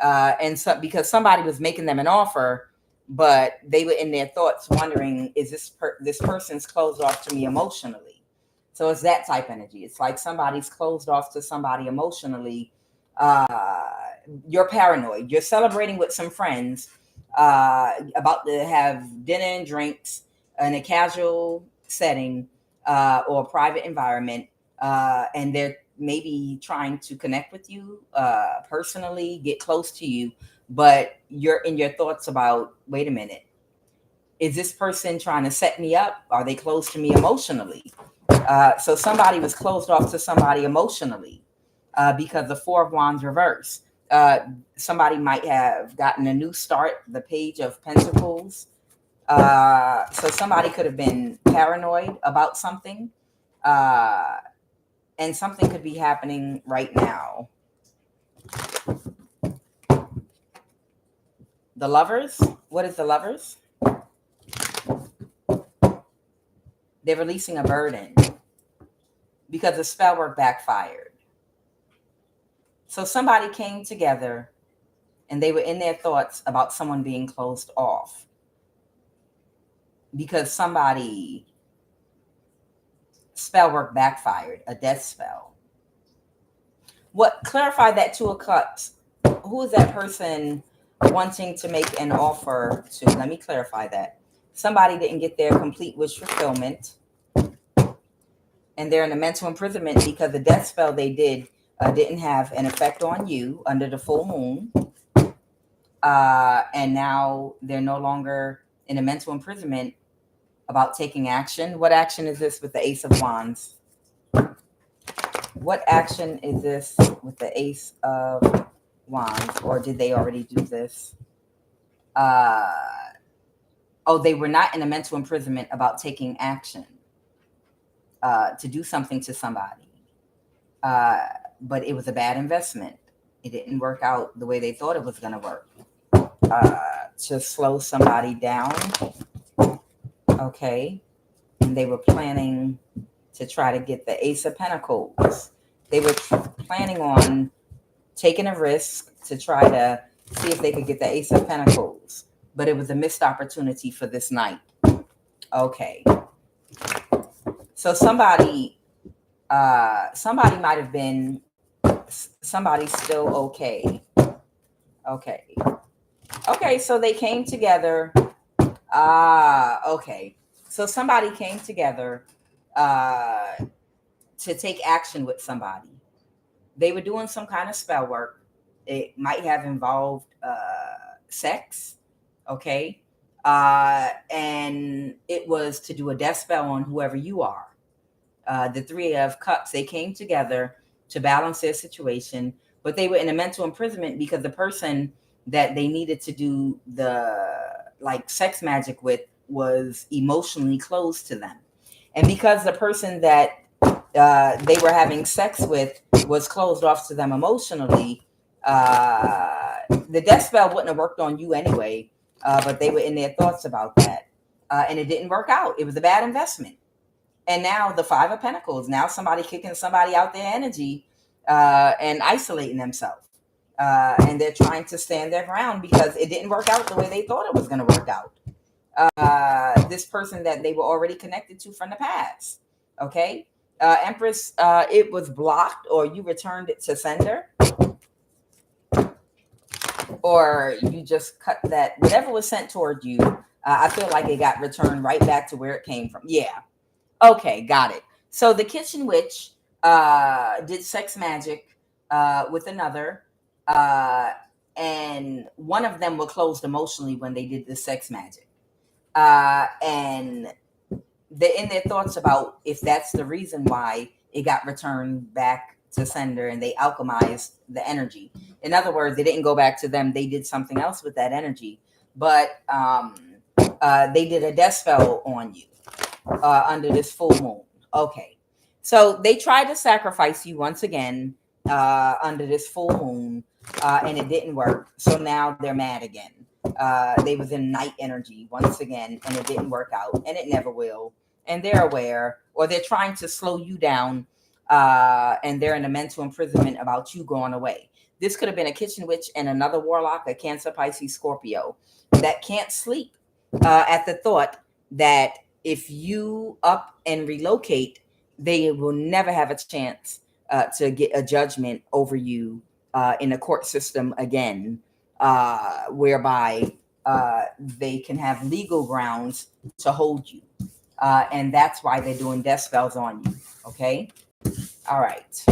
And so because somebody was making them an offer, but they were in their thoughts wondering, is this person's closed off to me emotionally? So it's that type energy. It's like somebody's closed off to somebody emotionally. You're paranoid. You're celebrating with some friends, about to have dinner and drinks in a casual setting or a private environment, and they're maybe trying to connect with you personally, get close to you, but you're in your thoughts about, wait a minute, is this person trying to set me up? Are they close to me emotionally? So somebody was closed off to somebody emotionally because the Four of Wands reverse. Somebody might have gotten a new start, the Page of Pentacles. So somebody could have been paranoid about something. And something could be happening right now. The Lovers. What is the Lovers? They're releasing a burden because the spell work backfired. So somebody came together and they were in their thoughts about someone being closed off because somebody spell work backfired, a death spell. What clarified that Two of Cups? Who is that person wanting to make an offer to? Let me clarify that. Somebody didn't get their complete wish fulfillment, and they're in a mental imprisonment because the death spell they didn't have an effect on you under the full moon. And now they're no longer in a mental imprisonment about taking action. What action is this with the Ace of Wands? What action is this with the Ace of Wands? Or did they already do this? They were not in a mental imprisonment about taking action to do something to somebody. But it was a bad investment. It didn't work out the way they thought it was going to work. To slow somebody down. Okay. And they were planning to try to get the Ace of Pentacles. They were planning on taking a risk to try to see if they could get the Ace of Pentacles. But it was a missed opportunity for this night. Okay. So somebody might have been, somebody's still okay. Okay, so they came together. Okay. So somebody came together to take action with somebody. They were doing some kind of spell work. It might have involved sex. Okay. And it was to do a death spell on whoever you are. The Three of Cups, they came together to balance their situation, but they were in a mental imprisonment because the person that they needed to do the sex magic with was emotionally close to them. And because the person that they were having sex with was closed off to them emotionally, the death spell wouldn't have worked on you anyway, but they were in their thoughts about that. And it didn't work out. It was a bad investment. And now the Five of Pentacles, now somebody kicking somebody out their energy and isolating themselves. And they're trying to stand their ground because it didn't work out the way they thought it was going to work out. This person that they were already connected to from the past. Okay. Empress, it was blocked or you returned it to sender. Or you just cut that, whatever was sent toward you. I feel like it got returned right back to where it came from. Yeah. Okay, got it. So the kitchen witch did sex magic with another, and one of them were closed emotionally when they did the sex magic. And they're in their thoughts about if that's the reason why it got returned back to sender and they alchemized the energy. In other words, they didn't go back to them. They did something else with that energy, but they did a death spell on you. Under this full moon. Okay. So they tried to sacrifice you once again under this full moon and it didn't work. So now they're mad again. They was in night energy once again and it didn't work out and it never will. And they're aware or they're trying to slow you down and they're in a mental imprisonment about you going away. This could have been a kitchen witch and another warlock, a Cancer, Pisces, Scorpio that can't sleep at the thought that if you up and relocate, they will never have a chance to get a judgment over you in a court system again, whereby they can have legal grounds to hold you. And that's why they're doing death spells on you. Okay. All right.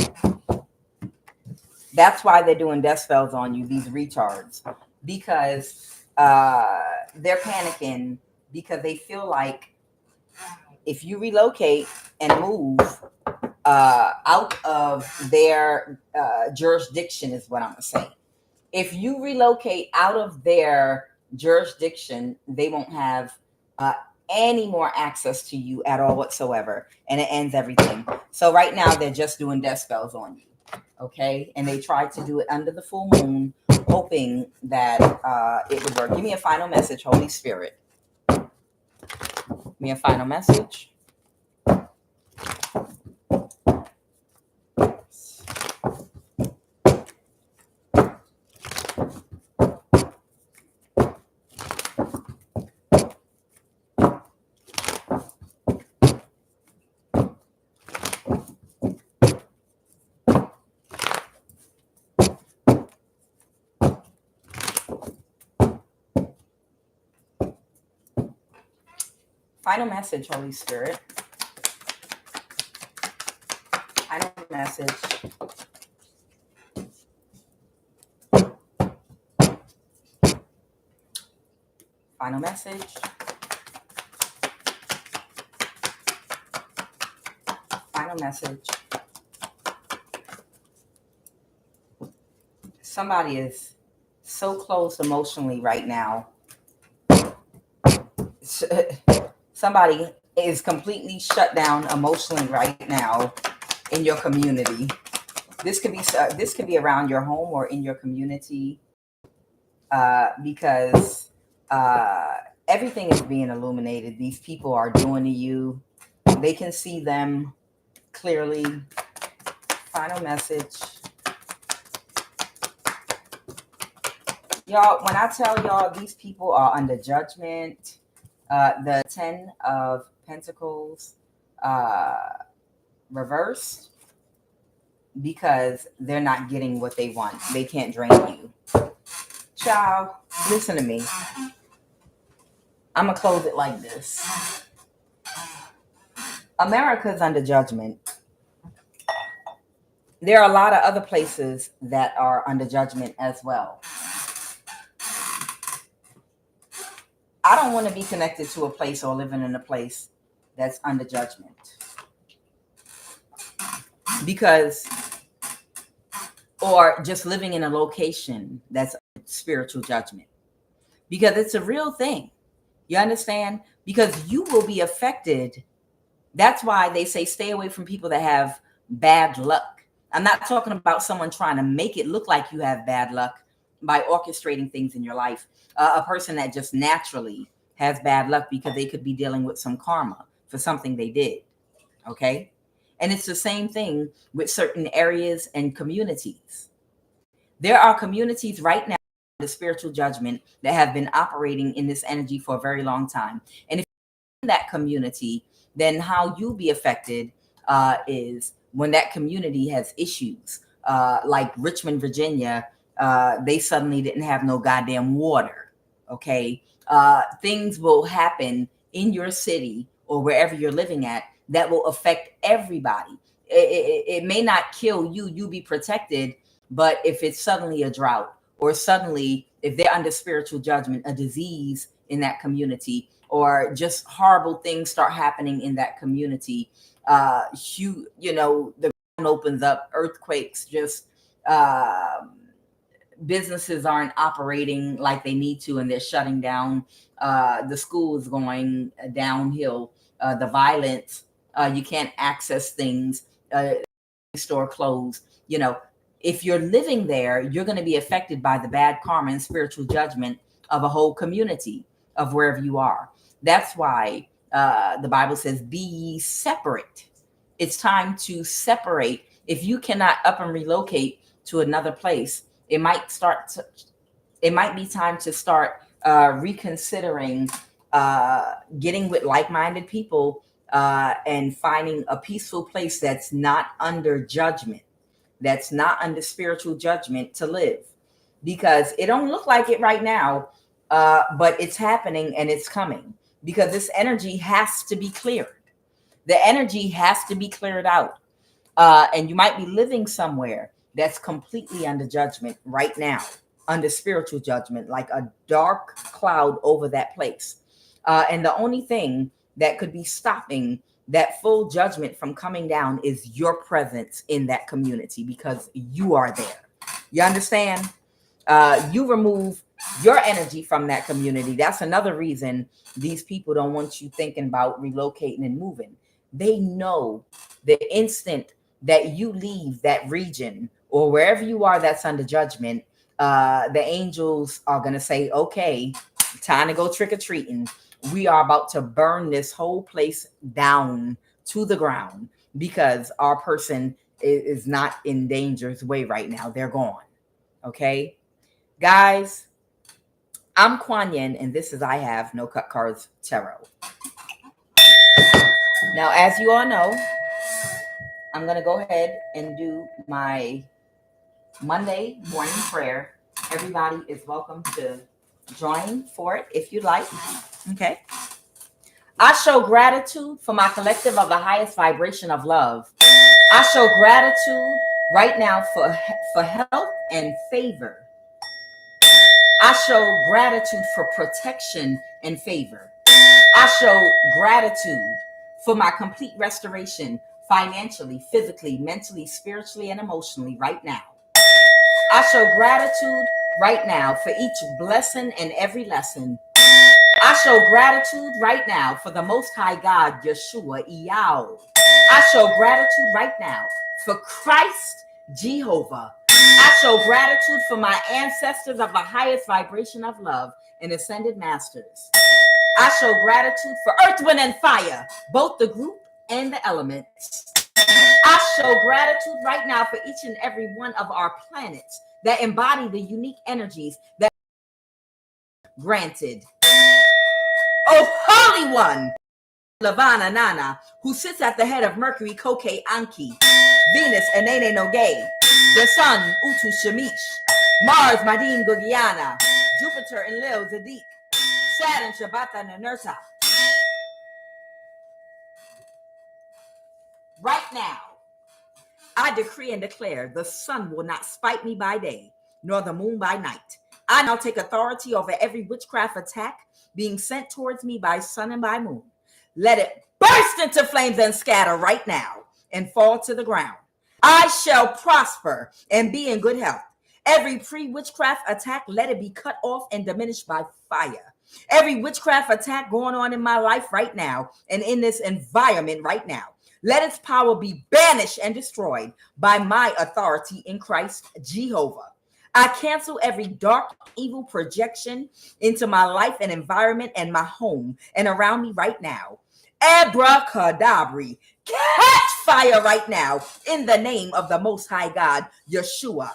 That's why they're doing death spells on you, these retards, because they're panicking because they feel like if you relocate and move out of their jurisdiction is what I'm going to say. If you relocate out of their jurisdiction, they won't have any more access to you at all whatsoever. And it ends everything. So right now they're just doing death spells on you. Okay. And they tried to do it under the full moon, hoping that it would work. Give me a final message, Holy Spirit. Give me a final message. Final message, Holy Spirit. Final message. Final message. Final message. Somebody is so close emotionally right now. Somebody is completely shut down emotionally right now in your community. This could be around your home or in your community, because everything is being illuminated. These people are doing to you. They can see them clearly. Final message. Y'all, when I tell y'all these people are under judgment, the 10 of Pentacles reversed, because they're not getting what they want. They can't drain you. Child, listen to me. I'm going to close it like this. America's under judgment. There are a lot of other places that are under judgment as well. I don't want to be connected to a place or living in a place that's under judgment. Or just living in a location that's spiritual judgment. Because it's a real thing. You understand? Because you will be affected. That's why they say stay away from people that have bad luck. I'm not talking about someone trying to make it look like you have bad luck by orchestrating things in your life. A person that just naturally has bad luck because they could be dealing with some karma for something they did. Okay? And it's the same thing with certain areas and communities. There are communities right now, the spiritual judgment, that have been operating in this energy for a very long time. And if you're in that community, then how you'll be affected is when that community has issues. Like Richmond, Virginia, they suddenly didn't have no goddamn water. Okay. Things will happen in your city or wherever you're living at that will affect everybody. It may not kill you, you'll be protected. But if it's suddenly a drought, or suddenly if they're under spiritual judgment, a disease in that community, or just horrible things start happening in that community, you know, the ground opens up, earthquakes, just businesses aren't operating like they need to, and they're shutting down. The school is going downhill. The violence, you can't access things. Store closed. You know, if you're living there, you're going to be affected by the bad karma and spiritual judgment of a whole community of wherever you are. That's why the Bible says, be ye separate. It's time to separate. If you cannot up and relocate to another place, it might be time to start reconsidering getting with like-minded people and finding a peaceful place that's not under judgment, that's not under spiritual judgment to live. Because it don't look like it right now, but it's happening and it's coming. Because this energy has to be cleared. The energy has to be cleared out. And you might be living somewhere that's completely under judgment right now, under spiritual judgment, like a dark cloud over that place. And the only thing that could be stopping that full judgment from coming down is your presence in that community, because you are there. You understand? You remove your energy from that community. That's another reason these people don't want you thinking about relocating and moving. They know the instant that you leave that region or wherever you are that's under judgment, the angels are going to say, okay, time to go trick-or-treating. We are about to burn this whole place down to the ground, because our person is not in danger's way right now. They're gone. Okay, guys, I'm Kuan Yin, and this is I Have No Cut Cards Tarot. Now, as you all know, I'm going to go ahead and do my Monday morning prayer. Everybody is welcome to join for it if you'd like. Okay. I show gratitude for my collective of the highest vibration of love. I show gratitude right now for health and favor. I show gratitude for protection and favor. I show gratitude for my complete restoration financially, physically, mentally, spiritually, and emotionally right now. I show gratitude right now for each blessing and every lesson. I show gratitude right now for the Most High God, Yeshua, Yahweh. I show gratitude right now for Christ, Jehovah. I show gratitude for my ancestors of the highest vibration of love and ascended masters. I show gratitude for earth, wind, and fire, both the group and the elements. I show gratitude right now for each and every one of our planets that embody the unique energies that granted. Oh, Holy One, Lavana Nana, who sits at the head of Mercury, Koke, Anki, Venus, Enene Noge, the Sun, Utu Shamish, Mars, Madin Gugiana, Jupiter, Enlil, Zadik, Saturn, Shabata, Nanerta. Right now, I decree and declare the sun will not spite me by day, nor the moon by night. I now take authority over every witchcraft attack being sent towards me by sun and by moon. Let it burst into flames and scatter right now and fall to the ground. I shall prosper and be in good health. Every pre-witchcraft attack, let it be cut off and diminished by fire. Every witchcraft attack going on in my life right now and in this environment right now, let its power be banished and destroyed by my authority in Christ Jehovah. I cancel every dark, evil projection into my life and environment and my home and around me right now. Abracadabra, catch fire right now in the name of the Most High God, Yeshua.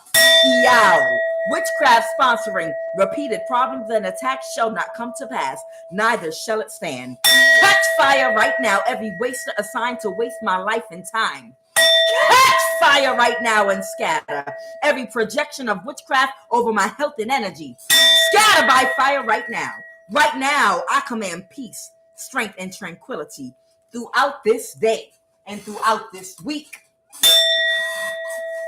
Yahweh. Witchcraft sponsoring repeated problems and attacks shall not come to pass, neither shall it stand. Catch fire right now, every waster assigned to waste my life and time. Catch fire right now and scatter every projection of witchcraft over my health and energy. Scatter by fire right now. Right now, I command peace, strength, and tranquility throughout this day and throughout this week.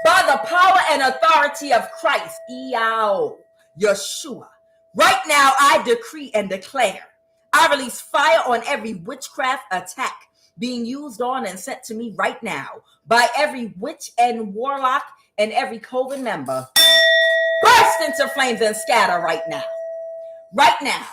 By the power and authority of Christ, Yeshua. Right now, I decree and declare, I release fire on every witchcraft attack being used on and sent to me right now by every witch and warlock and every coven member. Burst into flames and scatter right now. Right now,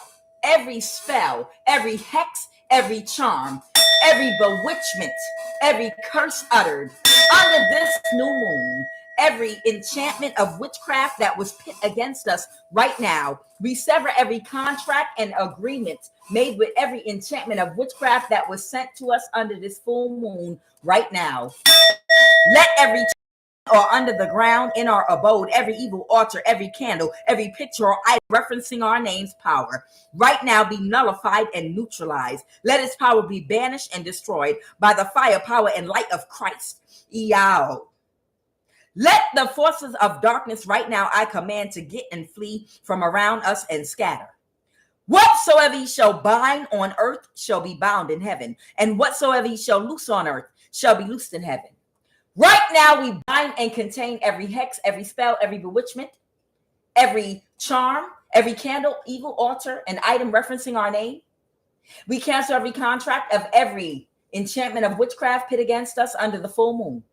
every spell, every hex, every charm, every bewitchment, every curse uttered under this new moon, every enchantment of witchcraft that was pit against us right now, we sever every contract and agreement made with every enchantment of witchcraft that was sent to us under this full moon right now. Let every or under the ground in our abode, every evil altar, every candle, every picture or item referencing our name's power, right now be nullified and neutralized. Let its power be banished and destroyed by the fire, power, and light of Christ. Yahweh. Let the forces of darkness right now I command to get and flee from around us and scatter. Whatsoever ye shall bind on earth shall be bound in heaven, and whatsoever ye shall loose on earth shall be loosed in heaven. Right now, we bind and contain every hex, every spell, every bewitchment, every charm, every candle, evil altar, and item referencing our name. We cancel every contract of every enchantment of witchcraft pit against us under the full moon.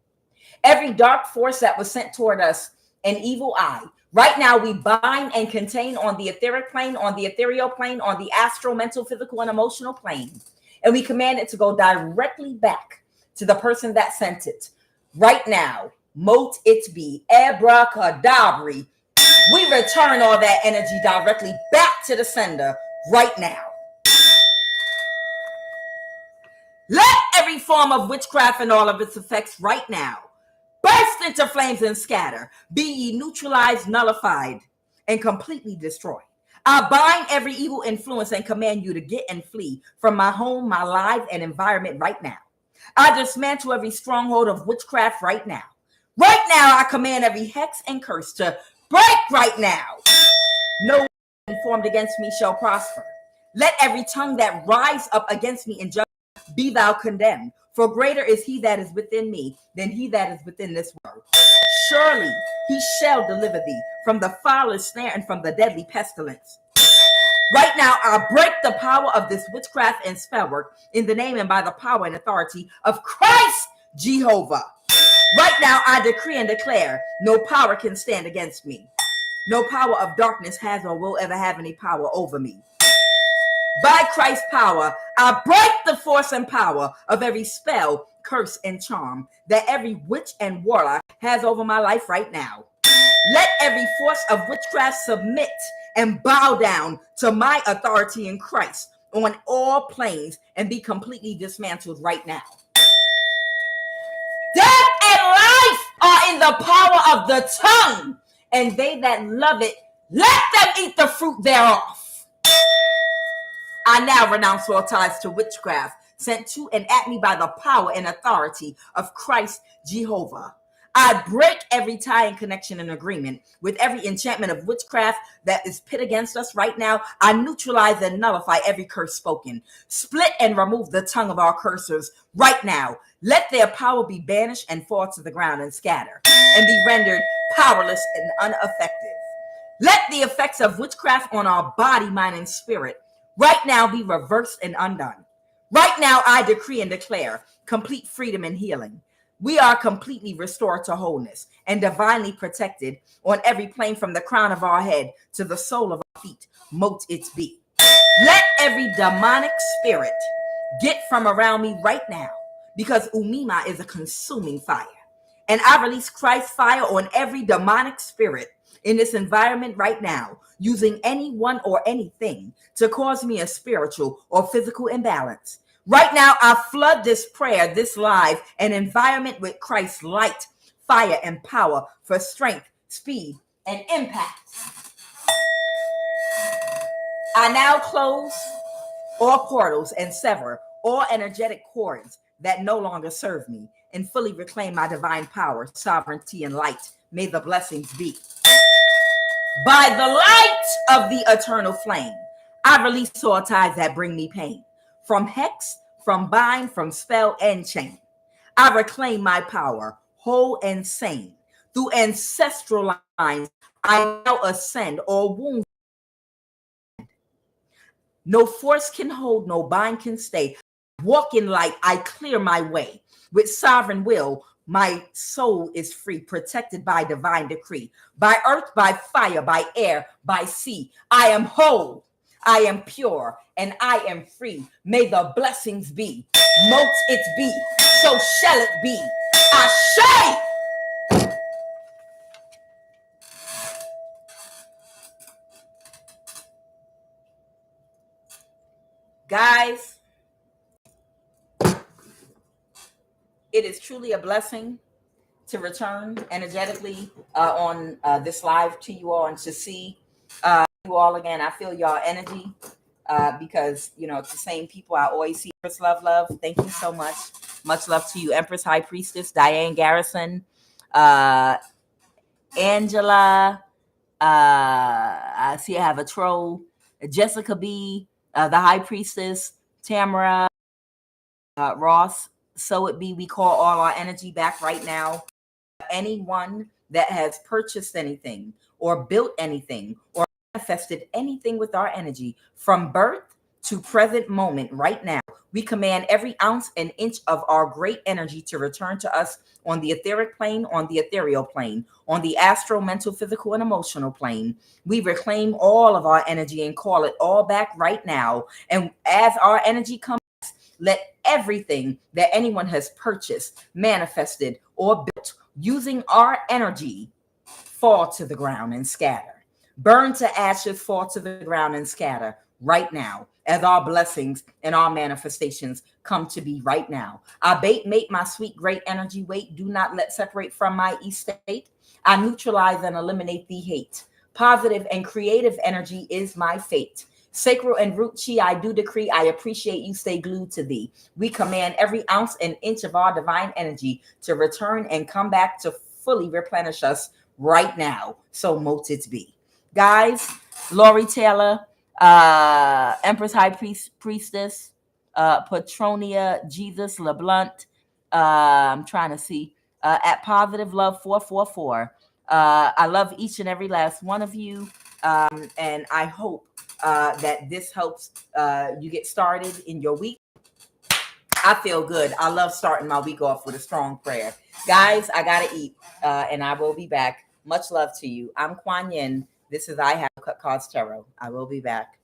Every dark force that was sent toward us, an evil eye. Right now, we bind and contain on the etheric plane, on the ethereal plane, on the astral, mental, physical, and emotional plane. And we command it to go directly back to the person that sent it. Right now, mote it be, abracadabra. We return all that energy directly back to the sender right now. Let every every form of witchcraft and all of its effects right now. Burst into flames and scatter. Be ye neutralized, nullified, and completely destroyed. I bind every evil influence and command you to get and flee from my home, my life, and environment right now. I dismantle every stronghold of witchcraft right now. Right now, I command every hex and curse to break right now. No weapon formed against me shall prosper. Let every tongue that rise up against me in judgment be thou condemned. For greater is he that is within me than he that is within this world. Surely he shall deliver thee from the foulest snare and from the deadly pestilence. Right now, I break the power of this witchcraft and spellwork in the name and by the power and authority of Christ Jehovah. Right now, I decree and declare no power can stand against me. No power of darkness has or will ever have any power over me. By Christ's power, I break the force and power of every spell, curse, and charm that every witch and warlock has over my life right now. Let every force of witchcraft submit and bow down to my authority in Christ on all planes and be completely dismantled right now. Death and life are in the power of the tongue, and they that love it, let them eat the fruit thereof. I now renounce all ties to witchcraft sent to and at me by the power and authority of Christ Jehovah. I break every tie and connection and agreement with every enchantment of witchcraft that is pit against us right now. I neutralize and nullify every curse spoken. Split and remove the tongue of our cursors right now. Let their power be banished and fall to the ground and scatter and be rendered powerless and ineffective. Let the effects of witchcraft on our body, mind, and spirit right now be reversed and undone. Right now, I decree and declare complete freedom and healing. We are completely restored to wholeness and divinely protected on every plane from the crown of our head to the sole of our feet. Mote it be. Let every demonic spirit get from around me right now, because Umima is a consuming fire. And I release Christ's fire on every demonic spirit in this environment right now, using anyone or anything to cause me a spiritual or physical imbalance. Right now, I flood this prayer, this live, and environment with Christ's light, fire, and power for strength, speed, and impact. I now close all portals and sever all energetic cords that no longer serve me and fully reclaim my divine power, sovereignty, and light. May the blessings be. By the light of the eternal flame, I release all ties that bring me pain. From hex, from bind, from spell and chain. I reclaim my power, whole and sane. Through ancestral lines, I now ascend all wounds. No force can hold, no bind can stay. Walk in light, I clear my way. With sovereign will, my soul is free, protected by divine decree. By earth, by fire, by air, by sea. I am whole, I am pure, and I am free. May the blessings be. Mote it be, so shall it be. Ashe! Guys, it is truly a blessing to return energetically on this live to you all and to see you all again. I feel y'all energy because, you know, it's the same people I always see. Empress Love. Thank you so much. Much love to you, Empress High Priestess, Diane Garrison, Angela. I see I have a troll, Jessica B, the High Priestess, Tamara, Ross. So it be, we call all our energy back right now. Anyone that has purchased anything or built anything or manifested anything with our energy from birth to present moment right now, we command every ounce and inch of our great energy to return to us on the etheric plane, on the ethereal plane, on the astral, mental, physical, and emotional plane. We reclaim all of our energy and call it all back right now. And as our energy comes, let everything that anyone has purchased, manifested, or built using our energy fall to the ground and scatter. Burn to ashes, fall to the ground and scatter right now. as our blessings and our manifestations come to be right now. I bait mate my sweet great energy weight. Do not let separate from my estate. I neutralize and eliminate the hate. Positive and creative energy is my fate. Sacral and root chi, I do decree. I appreciate you. Stay glued to thee. We command every ounce and inch of our divine energy to return and come back to fully replenish us right now. So mote it be. Guys, Lori Taylor, Empress High Priestess, Patronia, Jesus LeBlunt. I'm trying to see. At Positive Love 444. I love each and every last one of you. And I hope that this helps you get started in your week. I feel good. I love starting my week off with a strong prayer. Guys, I got to eat, and I will be back. Much love to you. I'm Quan Yin. This is I Have Cut Cards Tarot. I will be back.